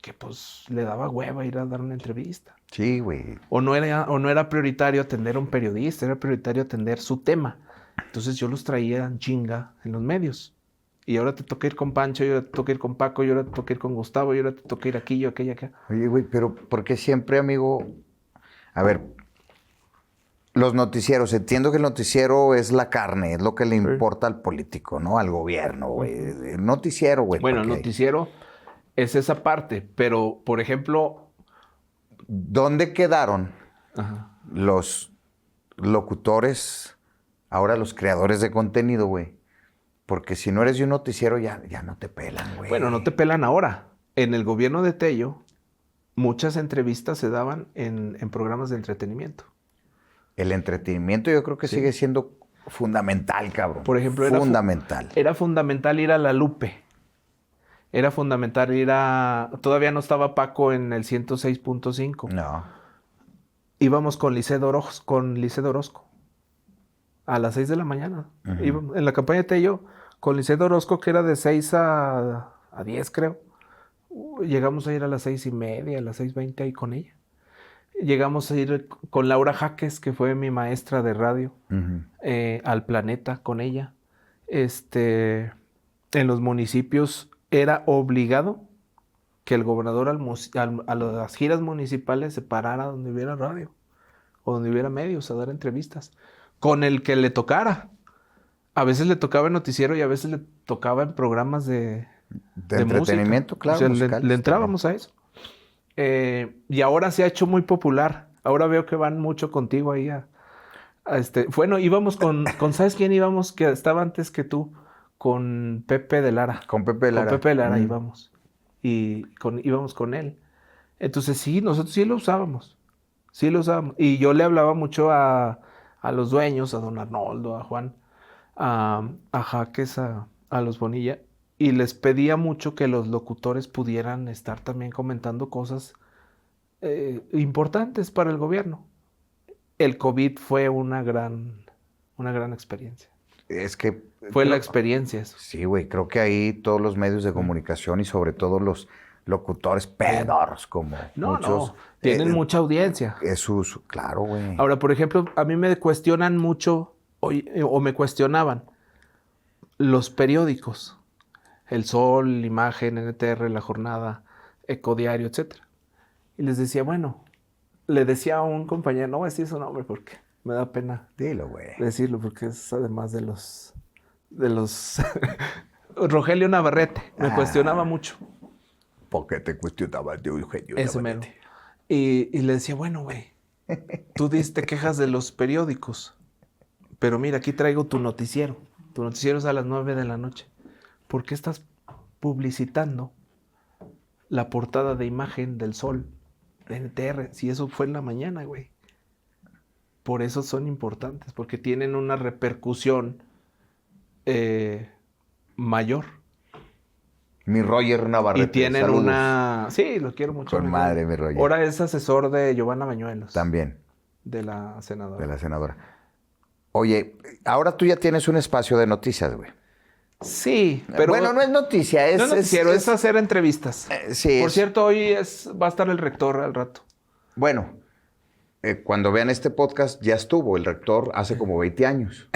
que pues le daba hueva ir a dar una entrevista. Sí, güey. O no era prioritario atender a un periodista, era prioritario atender su tema. Entonces yo los traía en chinga en los medios. Y ahora te toca ir con Pancho, y ahora te toca ir con Paco, y ahora te toca ir con Gustavo, y ahora te toca ir aquí, yo aquella, acá. Oye, güey, pero ¿por qué siempre, amigo? A ver, los noticieros, entiendo que el noticiero es la carne, es lo que le importa al político, ¿no? Al gobierno, güey. El noticiero, güey. Bueno, el noticiero es esa parte, pero, por ejemplo... ¿Dónde quedaron los locutores, ahora los creadores de contenido, güey? Porque si no eres de un noticiero, ya no te pelan, güey. Bueno, no te pelan ahora. En el gobierno de Tello, muchas entrevistas se daban en programas de entretenimiento. El entretenimiento yo creo que sigue siendo fundamental, cabrón. Por ejemplo, era fundamental ir a La Lupe. Era fundamental ir a... Todavía no estaba Paco en el 106.5. No. Íbamos con Licedo Orozco. A las 6 de la mañana. Íbamos, en la campaña de Tello, con Licedo Orozco, que era de 6 a 10, creo. Llegamos a ir a las 6:30, a las 6:20 ahí con ella. Llegamos a ir con Laura Jaques, que fue mi maestra de radio, al Planeta con ella. En los municipios era obligado que el gobernador a las giras municipales se parara donde hubiera radio o donde hubiera medios a dar entrevistas, con el que le tocara. A veces le tocaba en noticiero y a veces le tocaba en programas de entretenimiento, música. claro. O sea, le entrábamos a eso. Y ahora se ha hecho muy popular. Ahora veo que van mucho contigo ahí bueno, íbamos con ¿sabes quién íbamos? Que estaba antes que tú, con Pepe de Lara. Con Pepe de Lara. Con Pepe de Lara íbamos. Y íbamos con él. Entonces sí, nosotros sí lo usábamos. Sí lo usábamos. Y yo le hablaba mucho a los dueños, a don Arnoldo, a Juan, a Jaques, a los Bonilla. Y les pedía mucho que los locutores pudieran estar también comentando cosas importantes para el gobierno. El COVID fue una gran experiencia. Es que... Fue la experiencia eso. Sí, güey. Creo que ahí todos los medios de comunicación y sobre todo los locutores pedorros como muchos... Tienen mucha audiencia. Claro, güey. Ahora, por ejemplo, a mí me cuestionan mucho, o me cuestionaban, los periódicos. El Sol, Imagen, NTR, La Jornada, Ecodiario, etc. Y les decía, bueno, le decía a un compañero, no voy a decir su nombre porque me da pena. Dilo, güey. Decirlo porque es además de los Rogelio Navarrete, me cuestionaba mucho. ¿Por qué te cuestionabas de Rogelio Ese Navarrete? mero. Y le decía, bueno, güey, tú te quejas de los periódicos, pero mira, aquí traigo tu noticiero. Tu noticiero es a las 9 de la noche. ¿Por qué estás publicitando la portada de Imagen del Sol, de NTR? Si eso fue en la mañana, güey. Por eso son importantes, porque tienen una repercusión mayor. Mi Roger Navarrete. Y tienen saludos. Sí, lo quiero mucho. Con madre, mi Roger. Ahora es asesor de Giovanna Bañuelos. También. De la senadora. De la senadora. Oye, ahora tú ya tienes un espacio de noticias, güey. Sí, pero... Bueno, no es noticia, no es noticiero, es hacer entrevistas. Sí. Por cierto, hoy va a estar el rector al rato. Bueno, cuando vean este podcast, ya estuvo el rector hace como 20 años.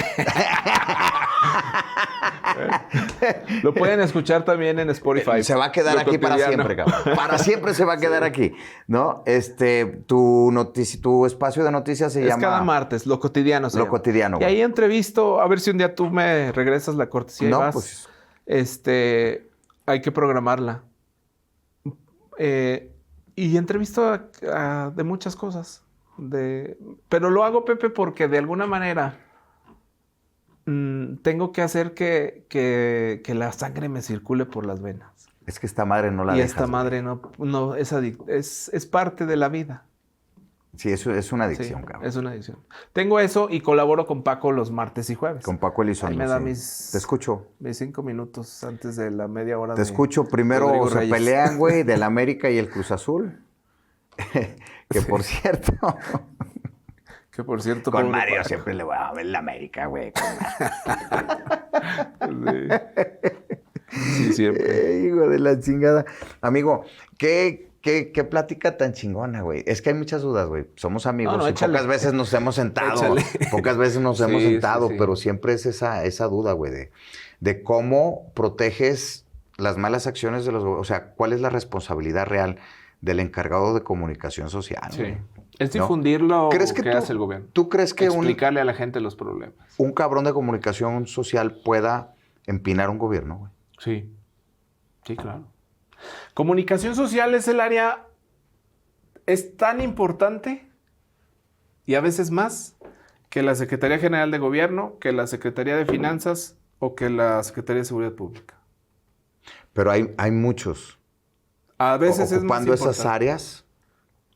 Lo pueden escuchar también en Spotify. Se va a quedar aquí para siempre, cabrón. Para siempre se va a quedar aquí, ¿no? Tu espacio de noticias se llama... Es cada martes, Lo Cotidiano se llama. Cotidiano. Y ahí entrevisto, a ver si un día tú me regresas la cortesía y vas. Pues... hay que programarla. Y entrevisto de muchas cosas. Pero lo hago, Pepe, porque de alguna manera... tengo que hacer que la sangre me circule por las venas. Es que esta madre no la dejas. Y dejas, esta madre no es parte de la vida. Sí, eso es una adicción, cabrón. Es una adicción. Tengo eso y colaboro con Paco los martes y jueves. Con Paco Elizondo. Ahí me da Te escucho. Mis 5 minutos antes de la media hora. Te escucho. Primero se pelean, güey, del América y el Cruz Azul. Que por cierto... Que por cierto... Con Mario siempre le voy a ver la América, güey. Sí, siempre. Hijo de la chingada. Amigo, ¿qué plática tan chingona, güey? Es que hay muchas dudas, güey. Somos amigos y échale. pocas veces nos hemos sentado. Échale. Pocas veces nos hemos sentado, sí. pero siempre es esa duda, güey, de cómo proteges las malas acciones de los... O sea, ¿cuál es la responsabilidad real del encargado de comunicación social? Sí. Güey? Es difundirlo ¿Crees que que hace el gobierno. ¿Tú crees que explicarle a la gente los problemas? un cabrón de comunicación social pueda empinar un gobierno, güey? Sí. Sí, claro. Comunicación social es el área... Es tan importante y a veces más que la Secretaría General de Gobierno, que la Secretaría de Finanzas o que la Secretaría de Seguridad Pública. Pero hay muchos A veces es más ocupando esas importante. áreas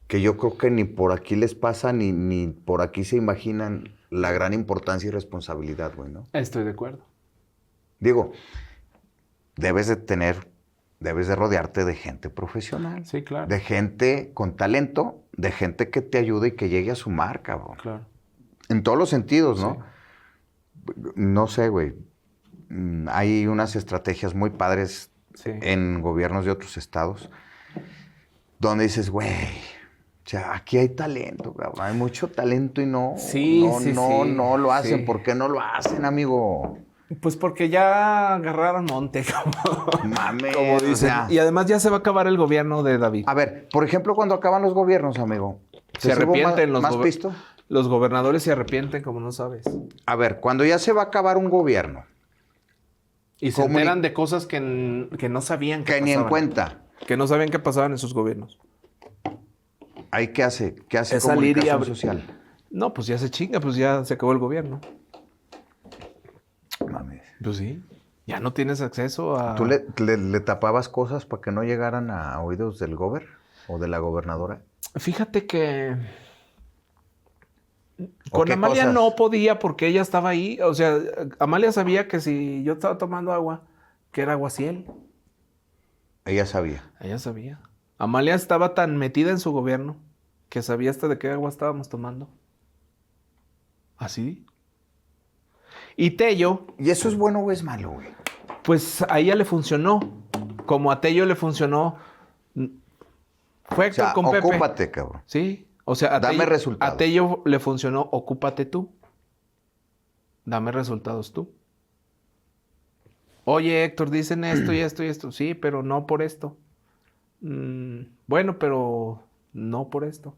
que yo creo que ni por aquí les pasa, ni por aquí se imaginan la gran importancia y responsabilidad, güey, ¿no? Estoy de acuerdo. Digo, debes de rodearte de gente profesional. Sí, claro. De gente con talento, de gente que te ayude y que llegue a sumar, cabrón. Claro. En todos los sentidos, ¿no? No sé, güey. Hay unas estrategias muy padres en gobiernos de otros estados donde dices, güey, o sea, aquí hay talento, cabrón. Hay mucho talento y no lo hacen. Sí. ¿Por qué no lo hacen, amigo? Pues porque ya agarraron monte, Mames, como dicen. o sea. Y además ya se va a acabar el gobierno de David. A ver, por ejemplo, cuando acaban los gobiernos, amigo. Se arrepienten más pisto? Los gobernadores se arrepienten, como no sabes. A ver, cuando ya se va a acabar un gobierno. Y se enteran de cosas que no sabían que ni en pasaban. cuenta. Que no sabían que pasaban en sus gobiernos. ¿Ahí qué hace? ¿Qué hace Es salir y comunicación social? No, pues ya se chinga, pues ya se acabó el gobierno. Mames. Pues sí. Ya no tienes acceso a... ¿Tú le tapabas cosas para que no llegaran a oídos del gober o de la gobernadora? Fíjate que... ¿O Con qué Amalia cosas? no podía porque ella estaba ahí. O sea, Amalia sabía que si yo estaba tomando agua, que era aguaciel. Ella sabía. Ella sabía. Amalia estaba tan metida en su gobierno que sabía hasta de qué agua estábamos tomando. ¿Así? Y Tello, ¿Y eso es bueno o es malo, güey? pues a ella le funcionó. Como a Tello le funcionó. Fue O sea, Héctor con Pepe. ocúpate, cabrón. Sí. O sea, Dame resultados. a Tello le funcionó, ocúpate tú. Dame resultados tú. Oye, Héctor, dicen esto y esto y esto. Sí, pero no por esto. Bueno, pero no por esto.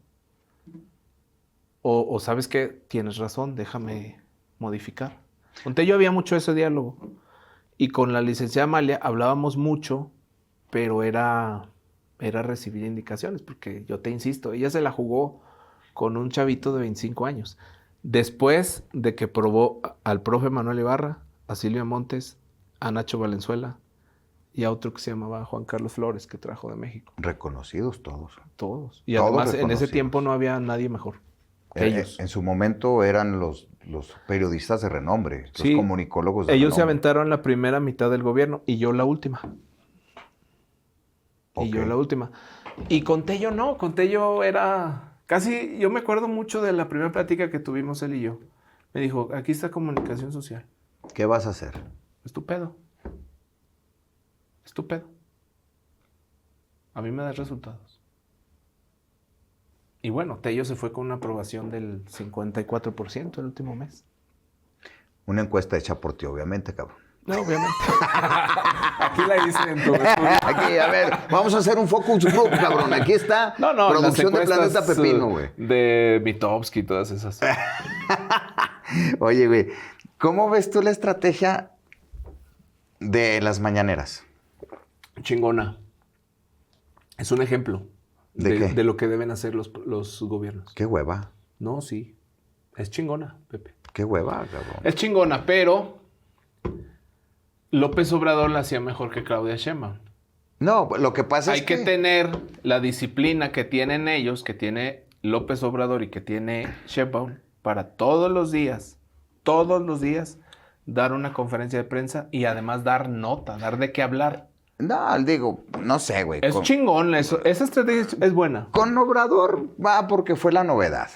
O sabes qué, tienes razón, déjame modificar. Con Tello había mucho ese diálogo. Y con la licenciada Amalia hablábamos mucho, pero era recibir indicaciones, porque yo te insisto, ella se la jugó con un chavito de 25 años. Después de que probó al profe Manuel Ibarra, a Silvia Montes, a Nacho Valenzuela y a otro que se llamaba Juan Carlos Flores, que trajo de México. Reconocidos todos. Todos. Y Todos además en ese reconocidos. tiempo no había nadie mejor que ellos. En su momento eran los periodistas de renombre, Sí, los comunicólogos de ellos se renombre. aventaron la primera mitad del gobierno y yo la última. Ok. Y yo la última. Y con Tello no, con Tello era... Casi, yo me acuerdo mucho de la primera plática que tuvimos él y yo. Me dijo, aquí está comunicación social. ¿Qué vas a hacer? Estupendo. Estupendo. A mí me da resultados. Y bueno, Tello se fue con una aprobación del 54% el último mes. Una encuesta hecha por ti, obviamente, cabrón. No, obviamente. Aquí la hice en tu estudio. Aquí, a ver, vamos a hacer un focus group, cabrón. Aquí está No, producción de las encuestas, Planeta Pepino, güey. De Mitofsky y todas esas. Oye, güey, ¿cómo ves tú la estrategia de las mañaneras? Chingona. Es un ejemplo ¿De qué? de lo que deben hacer los gobiernos. Qué hueva, No, sí. Es chingona, Pepe. qué hueva, cabrón. Es chingona, pero López Obrador la hacía mejor que Claudia Sheinbaum. No, lo que pasa Hay es que tener la disciplina que tienen ellos, que tiene López Obrador y que tiene Sheinbaum, para todos los días, dar una conferencia de prensa y además dar nota, dar de qué hablar. No, digo, no sé, güey. Es chingón eso. Esa estrategia es buena. Con Obrador va porque fue la novedad.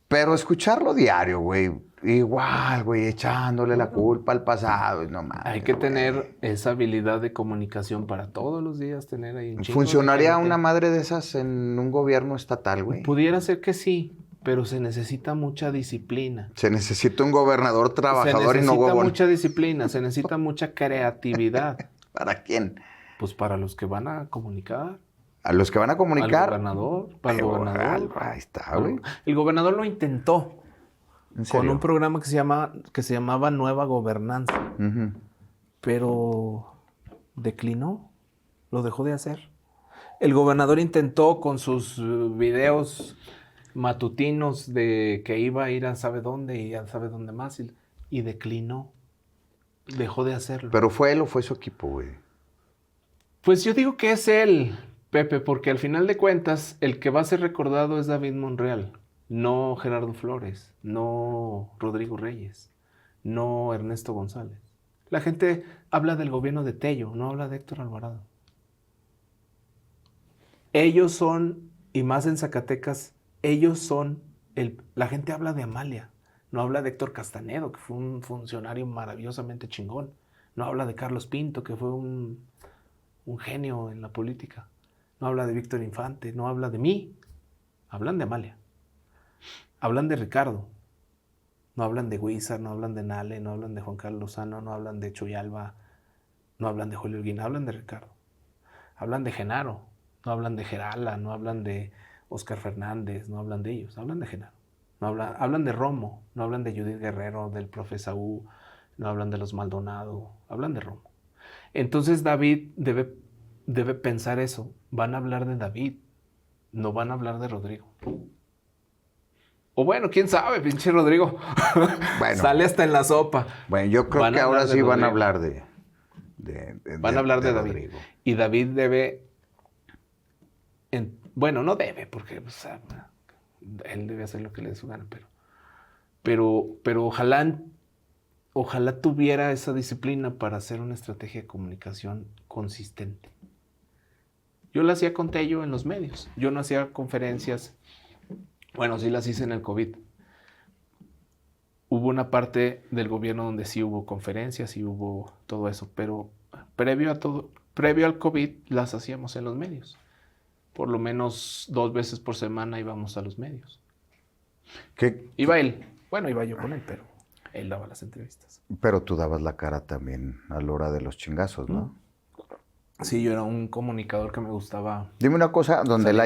Pero escucharlo diario, güey, igual, güey, echándole la culpa al pasado, no mames. Hay que tener esa habilidad de comunicación para todos los días tener ahí un chingo ¿Funcionaría de gente. una madre de esas en un gobierno estatal, güey? Pudiera ser que sí, pero se necesita mucha disciplina. Se necesita un gobernador trabajador y no Se necesita huevón. mucha disciplina, se necesita mucha creatividad. ¿Para quién? Pues para los que van a comunicar. A los que van a comunicar. Al gobernador. Para el gobernador. Ahí está, güey. El gobernador lo intentó. ¿En serio? Con un programa que se llamaba Nueva Gobernanza. Ujú. Pero declinó. Lo dejó de hacer. El gobernador intentó con sus videos matutinos de que iba a ir a sabe dónde y a sabe dónde más y declinó. Dejó de hacerlo. ¿Pero fue él o fue su equipo, güey? Pues yo digo que es él, Pepe, porque al final de cuentas el que va a ser recordado es David Monreal, no Gerardo Flores, no Rodrigo Reyes, no Ernesto González. La gente habla del gobierno de Tello, no habla de Héctor Alvarado. Ellos son, y más en Zacatecas, ellos son, la gente habla de Amalia, no habla de Héctor Castanedo, que fue un funcionario maravillosamente chingón, no habla de Carlos Pinto, que fue un genio en la política, no habla de Víctor Infante, no habla de mí, hablan de Amalia, hablan de Ricardo, no hablan de Huizar, no hablan de Nale, no hablan de Juan Carlos Lozano, no hablan de Chuyalba, no hablan de Julio Holguín, hablan de Ricardo, hablan de Genaro, no hablan de Gerala, no hablan de Oscar Fernández, no hablan de ellos, hablan de Genaro, hablan de Romo, no hablan de Judith Guerrero, del profe Saúl, no hablan de los Maldonado, hablan de Romo. Entonces David debe pensar eso. Van a hablar de David, no van a hablar de Rodrigo. O bueno, quién sabe, pinche Rodrigo. Bueno. Sale hasta en la sopa. Bueno, yo creo que ahora sí van a hablar de van a hablar de David. Rodrigo. Y David debe... bueno, no debe, porque o sea, él debe hacer lo que le dé su gana, pero ojalá tuviera esa disciplina para hacer una estrategia de comunicación consistente. Yo la hacía con Tello en los medios. Yo no hacía conferencias. Bueno, sí las hice en el COVID. Hubo una parte del gobierno donde sí hubo conferencias y hubo todo eso, pero previo al COVID las hacíamos en los medios. Por lo menos 2 veces por semana íbamos a los medios. ¿Qué? Iba él. Bueno, iba yo con él, pero él daba las entrevistas. Pero tú dabas la cara también a la hora de los chingazos, ¿no? Sí, yo era un comunicador que me gustaba. Dime una cosa, donde la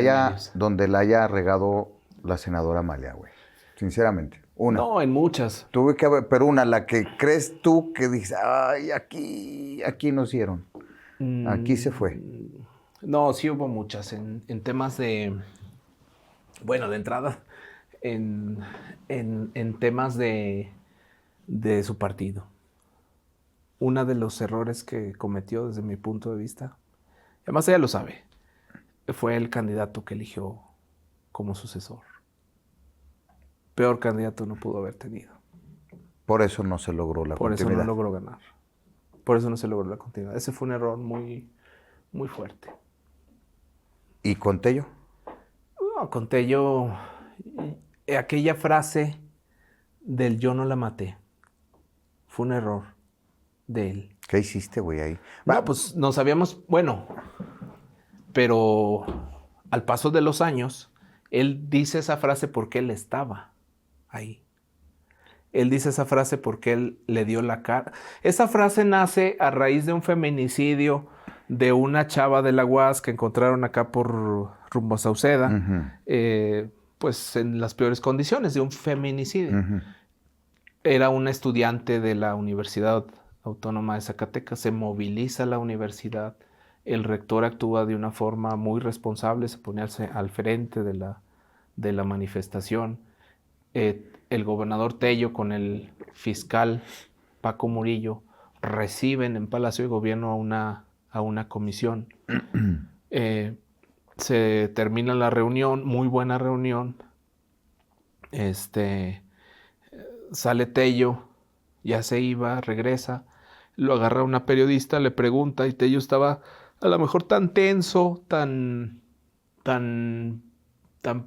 haya regado la senadora Amalia, güey. Sinceramente. Una. No, en muchas. Tuve que haber, pero una, la que crees tú que dices, ay, aquí nos dieron. Aquí se fue. No, sí hubo muchas. En temas de... Bueno, de entrada, en temas de su partido. Uno de los errores que cometió desde mi punto de vista, además ella lo sabe, fue el candidato que eligió como sucesor. Peor candidato no pudo haber tenido. Por eso no se logró la continuidad. Por eso no logró ganar. Por eso no se logró la continuidad. Ese fue un error muy, muy fuerte. ¿Y con Tello? No, con Tello, aquella frase del yo no la maté, fue un error de él. ¿Qué hiciste, güey, ahí? No, pues nos habíamos, bueno, pero al paso de los años, él dice esa frase porque él estaba ahí. Él dice esa frase porque él le dio la cara. Esa frase nace a raíz de un feminicidio de una chava de la UAS que encontraron acá por rumbo a Sauceda, pues en las peores condiciones de un feminicidio. Era una estudiante de la Universidad Autónoma de Zacatecas, se moviliza la universidad, el rector actúa de una forma muy responsable, se pone al frente de la manifestación. El gobernador Tello con el fiscal Paco Murillo reciben en Palacio de Gobierno a una comisión. Se termina la reunión, muy buena reunión. Sale Tello, ya se iba, regresa. lo agarra una periodista, le pregunta y Tello estaba a lo mejor tan tenso, tan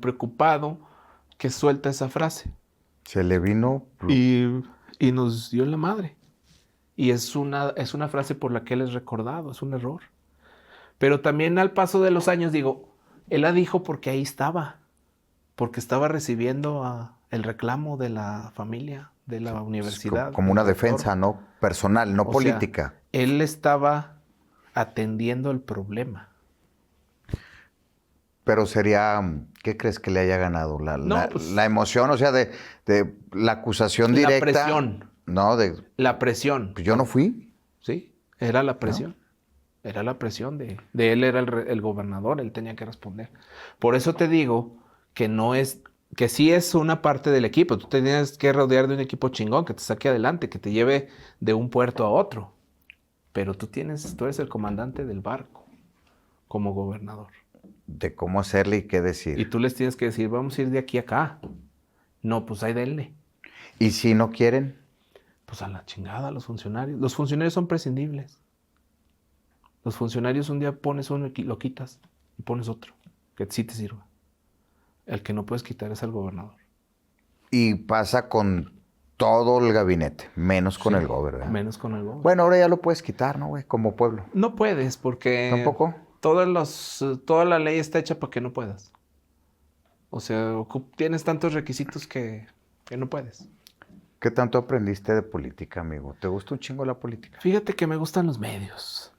preocupado que suelta esa frase. Se le vino... Y nos dio en la madre. Y es una frase por la que él es recordado, es un error. Pero también al paso de los años digo, él la dijo porque ahí estaba, porque estaba recibiendo el reclamo de la familia, de la universidad. Como una defensa, ¿no? Personal, no política. Sea, él estaba atendiendo el problema. Pero sería, ¿qué crees que le haya ganado? La emoción, o sea, de la acusación directa. La presión. No, la presión. Pues yo no fui. Sí, era la presión. ¿No? Era la presión de él, era el gobernador, él tenía que responder. Por eso te digo que sí es una parte del equipo. Tú tenías que rodear de un equipo chingón, que te saque adelante, que te lleve de un puerto a otro. Pero tú eres el comandante del barco, como gobernador. De cómo hacerle y qué decir. Y tú les tienes que decir, vamos a ir de aquí a acá. No, pues ahí denle. ¿Y si no quieren? Pues a la chingada, los funcionarios. Los funcionarios son prescindibles. Los funcionarios un día pones uno y lo quitas y pones otro, que sí te sirva. El que no puedes quitar es el gobernador. Y pasa con todo el gabinete, menos con el gobernador. Menos con el gobernador. Bueno, ahora ya lo puedes quitar, ¿no, güey? Como pueblo. No puedes porque... ¿Tampoco? Toda la ley está hecha para que no puedas. O sea, tienes tantos requisitos que no puedes. ¿Qué tanto aprendiste de política, amigo? ¿Te gusta un chingo la política? Fíjate que me gustan los medios.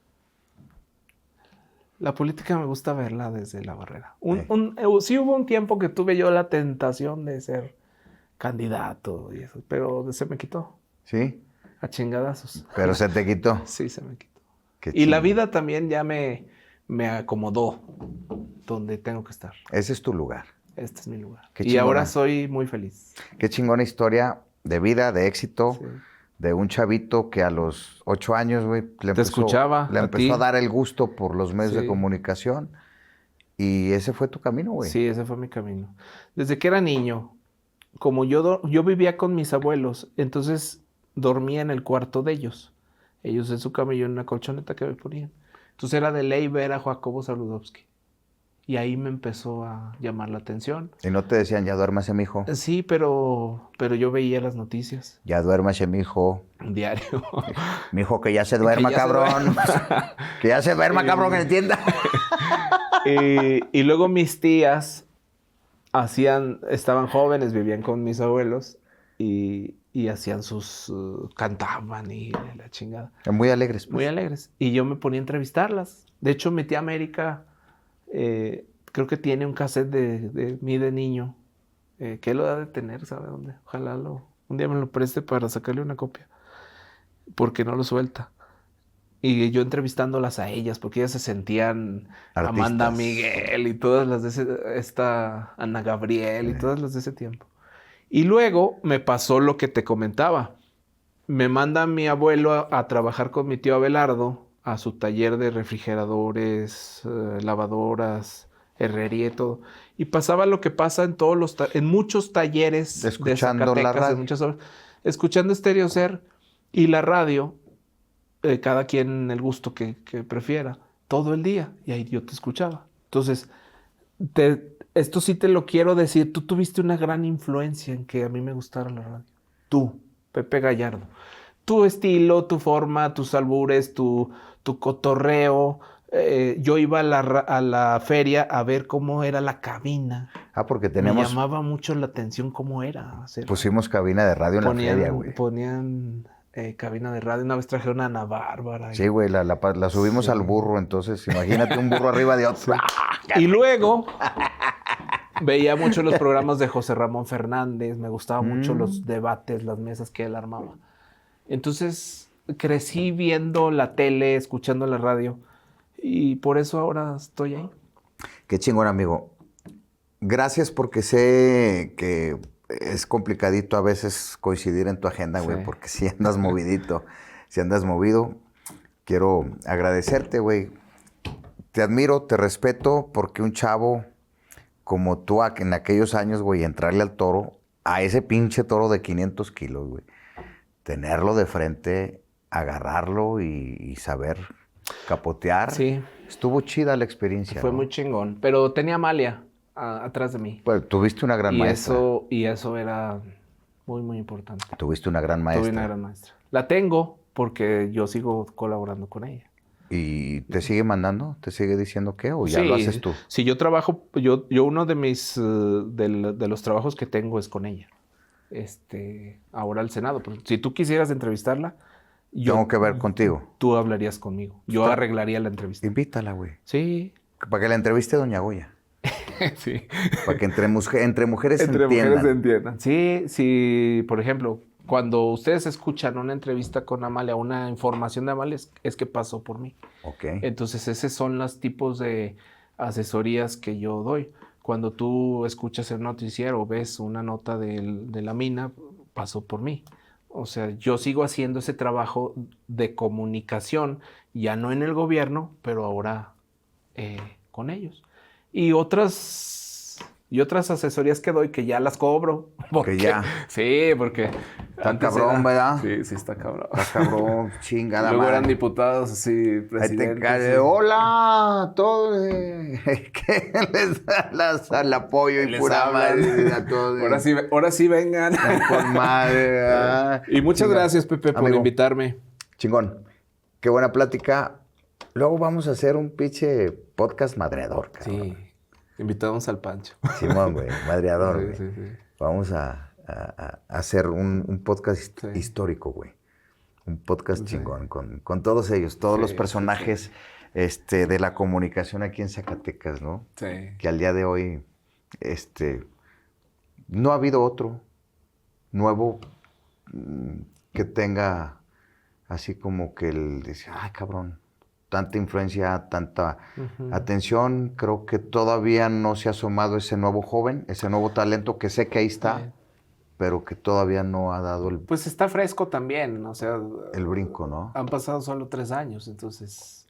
La política me gusta verla desde la barrera. Sí hubo un tiempo que tuve yo la tentación de ser candidato y eso, pero se me quitó. ¿Sí? A chingadazos. Pero se te quitó. Sí, se me quitó. Y la vida también ya me acomodó donde tengo que estar. Ese es tu lugar. Este es mi lugar. Qué y chingona. ahora soy muy feliz. Qué chingona historia de vida, de éxito, Sí. de un chavito que a los 8 años, güey, le empezó a dar el gusto por los medios de comunicación. Y ese fue tu camino, güey. Sí, ese fue mi camino. Desde que era niño, como yo vivía con mis abuelos, entonces dormía en el cuarto de ellos. Ellos en su cama y yo en una colchoneta que me ponían. Entonces era de ley ver a Jacobo Zabludovsky. Y ahí me empezó a llamar la atención. Y no te decían, ya duérmase, mijo. Sí, pero yo veía las noticias. Ya duérmase, mijo. Diario. Mijo, que ya se duerma, cabrón. Que ya se duerma, cabrón, que entienda. Y luego mis tías estaban jóvenes, vivían con mis abuelos y hacían cantaban y la chingada. Muy alegres. Pues. Muy alegres. Y yo me ponía a entrevistarlas. De hecho, mi tía América, creo que tiene un cassette de mí de niño, que él lo ha de tener, ¿sabe dónde? Ojalá un día me lo preste para sacarle una copia, porque no lo suelta. Y yo entrevistándolas a ellas, porque ellas se sentían artistas. Amanda Miguel y todas las de Ana Gabriel y todas las de ese tiempo. Y luego me pasó lo que te comentaba. Me manda mi abuelo a trabajar con mi tío Abelardo a su taller de refrigeradores, lavadoras, herrería y todo. Y pasaba lo que pasa en muchos talleres escuchando de Zacatecas, la radio. en muchas horas, escuchando Stereo Ser y la radio, cada quien el gusto que prefiera, todo el día. Y ahí yo te escuchaba. Entonces, esto sí te lo quiero decir. Tú tuviste una gran influencia en que a mí me gustara la radio. Tú, Pepe Gallardo. Tu estilo, tu forma, tus albures, tu cotorreo. Yo iba a la feria a ver cómo era la cabina. Porque Me llamaba mucho la atención cómo era. Pusimos cabina de radio en la feria, güey. Ponían cabina de radio. Una vez trajeron a Ana Bárbara. Sí, güey, la subimos al burro. Entonces, imagínate un burro arriba de otro. Y luego veía mucho los programas de José Ramón Fernández. Me gustaban mucho los debates, las mesas que él armaba. Entonces crecí viendo la tele, escuchando la radio y por eso ahora estoy ahí. Qué chingón, amigo. Gracias porque sé que es complicadito a veces coincidir en tu agenda, güey, porque si andas movidito, si andas movido. Quiero agradecerte, güey. Te admiro, te respeto porque un chavo como tú en aquellos años, güey, entrarle al toro, a ese pinche toro de 500 kilos, güey. Tenerlo de frente agarrarlo y saber capotear. Sí. Estuvo chida la experiencia. Fue ¿no? muy chingón. Pero tenía a Amalia atrás de mí. Pues tuviste una gran maestra. Y eso era muy, muy importante. Tuviste una gran maestra. Tuve una gran maestra. La tengo porque yo sigo colaborando con ella. ¿Y te sigue mandando? ¿Te sigue diciendo qué? ¿O ya lo haces tú? Sí, yo trabajo, yo uno de mis, de los trabajos que tengo es con ella. Ahora al Senado. Pero si tú quisieras entrevistarla, Tengo que ver contigo. Tú hablarías conmigo. Yo arreglaría la entrevista. Invítala, güey. Sí. Para que la entreviste Doña Goya. Sí. Para que entre mujeres se entiendan. Mujeres se entiendan. Sí, por ejemplo, cuando ustedes escuchan una entrevista con Amalia, una información de Amalia, es que pasó por mí. Ok. Entonces, esos son los tipos de asesorías que yo doy. Cuando tú escuchas el noticiero o ves una nota de la mina, pasó por mí. O sea, yo sigo haciendo ese trabajo de comunicación, ya no en el gobierno, pero ahora con ellos. Y otras asesorías que doy que ya las cobro. Porque ya. Sí, porque... Está cabrón, ¿verdad? Sí, está cabrón. Está cabrón, chingada Luego madre. eran diputados, así, presidentes. Ahí te cae, sí. Hola a todos. Que les das al apoyo y Les pura hablan. madre a todos. Ahora sí vengan. Con madre, ¿verdad? Y muchas gracias, Pepe, por Amigo. invitarme. Chingón. Qué buena plática. Luego vamos a hacer un pinche podcast madreador, cabrón. Sí, invitamos al Pancho. Simón, güey, madreador, güey. Sí. Vamos a hacer un podcast Sí. histórico, güey. Un podcast chingón con todos ellos, todos los personajes de la comunicación aquí en Zacatecas, ¿no? Sí. Que al día de hoy, no ha habido otro nuevo que tenga así como que él dice, ay, cabrón, tanta influencia, tanta atención. Creo que todavía no se ha asomado ese nuevo joven, ese nuevo talento que sé que ahí está, Sí. pero que todavía no ha dado Pues está fresco también, o sea... el brinco, ¿no? Han pasado solo 3 años, entonces...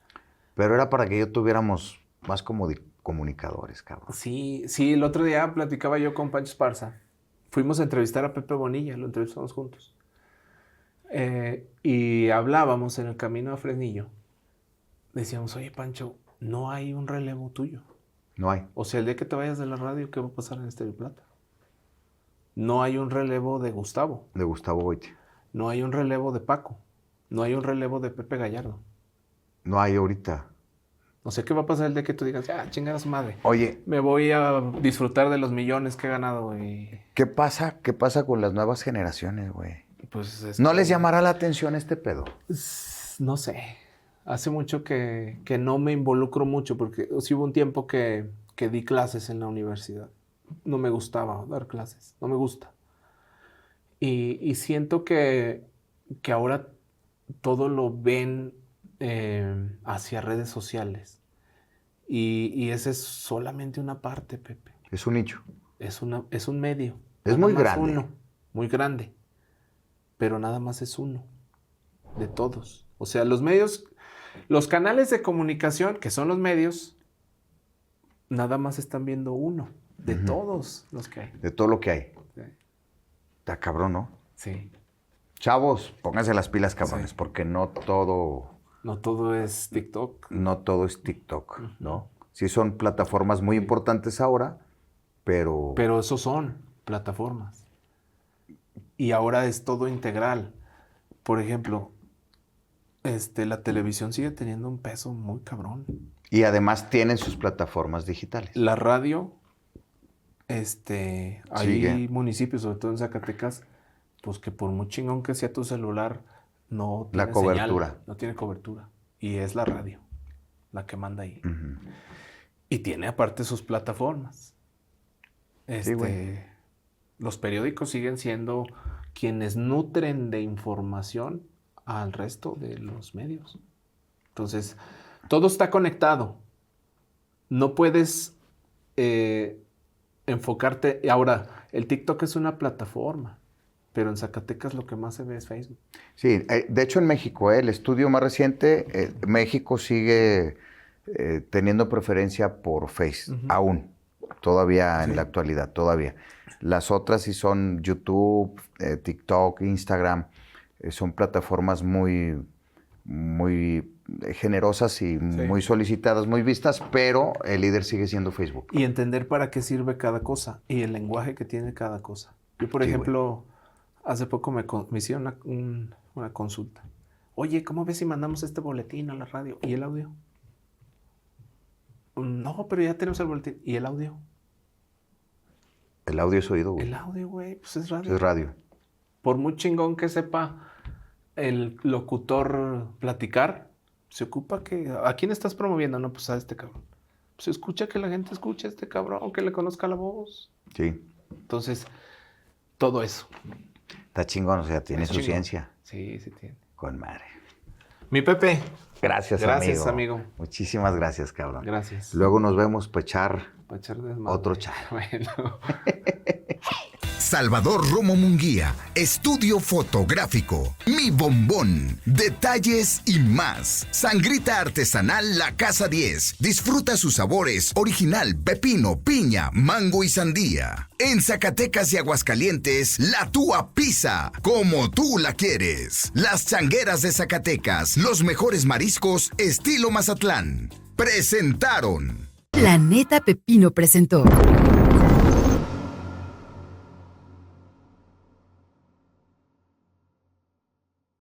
Pero era para que yo tuviéramos más como comunicadores, cabrón. Sí, el otro día platicaba yo con Pancho Esparza. Fuimos a entrevistar a Pepe Bonilla, lo entrevistamos juntos. Y hablábamos en el camino a Fresnillo. Decíamos, oye, Pancho, no hay un relevo tuyo. No hay. O sea, el día que te vayas de la radio, ¿qué va a pasar en Estéreo Plata? No hay un relevo de Gustavo. De Gustavo Goiti. No hay un relevo de Paco. No hay un relevo de Pepe Gallardo. No hay ahorita. No sé qué va a pasar el día que tú digas, ya, chingada su madre. Oye, Me voy a disfrutar de los millones que he ganado y... ¿qué pasa con las nuevas generaciones, güey? Pues ¿No les llamará la atención este pedo? No sé. Hace mucho que no me involucro mucho porque sí hubo un tiempo que di clases en la universidad. No me gustaba dar clases. No me gusta. Y siento que ahora todo lo ven hacia redes sociales. Y esa es solamente una parte, Pepe. Es un nicho. Es un medio. Es Nada muy más grande. uno, muy grande. Pero nada más es uno. De todos. O sea, los medios, los canales de comunicación, que son los medios, nada más están viendo uno. De todos los que hay. De todo lo que hay. Sí. Está cabrón, ¿no? Sí. Chavos, pónganse las pilas, cabrones, Sí. porque no todo No todo es TikTok. es TikTok, ¿no? Sí son plataformas muy importantes ahora, pero... Pero esos son plataformas. Y ahora es todo integral. Por ejemplo, la televisión sigue teniendo un peso muy cabrón. Y además tienen sus plataformas digitales. La radio, hay Sigue. municipios, sobre todo en Zacatecas, pues que por muy chingón que sea tu celular, no La tiene cobertura. señal, no tiene cobertura. Y es la radio la que manda ahí. Ujú. Y tiene aparte sus plataformas. Sí, güey. Los periódicos siguen siendo quienes nutren de información al resto de los medios. Entonces, todo está conectado. No puedes enfocarte. Ahora, el TikTok es una plataforma, pero en Zacatecas lo que más se ve es Facebook. Sí, de hecho en México, el estudio más reciente, México sigue teniendo preferencia por Face, aún, todavía en la actualidad, todavía. Las otras sí son YouTube, TikTok, Instagram, son plataformas muy, muy generosas y muy solicitadas, muy vistas, pero el líder sigue siendo Facebook. Y entender para qué sirve cada cosa y el lenguaje que tiene cada cosa. Yo, por ejemplo, hace poco me hicieron una consulta. Oye, ¿cómo ves si mandamos este boletín a la radio? ¿Y el audio? No, pero ya tenemos el boletín. ¿Y el audio? El audio es oído, güey. El audio, güey, pues es radio. Es radio. Por muy chingón que sepa el locutor platicar, se ocupa que... ¿A quién estás promoviendo? No, pues a este cabrón. Pues escucha que la gente escuche a este cabrón, que le conozca la voz. Sí. Entonces, todo eso. Está chingón, o sea, tiene su ciencia. Sí, sí tiene. Con madre. Mi Pepe. Gracias, amigo. Muchísimas gracias, cabrón. Gracias. Luego nos vemos para echar desmadre. otro chat. Bueno. Salvador Romo Munguía, estudio fotográfico, Mi Bombón, detalles y más. Sangrita artesanal La Casa 10. Disfruta sus sabores original, pepino, piña, mango y sandía. En Zacatecas y Aguascalientes, La Túa Pizza, como tú la quieres. Las Changueras de Zacatecas, los mejores mariscos estilo Mazatlán. Presentaron. Planeta Pepino presentó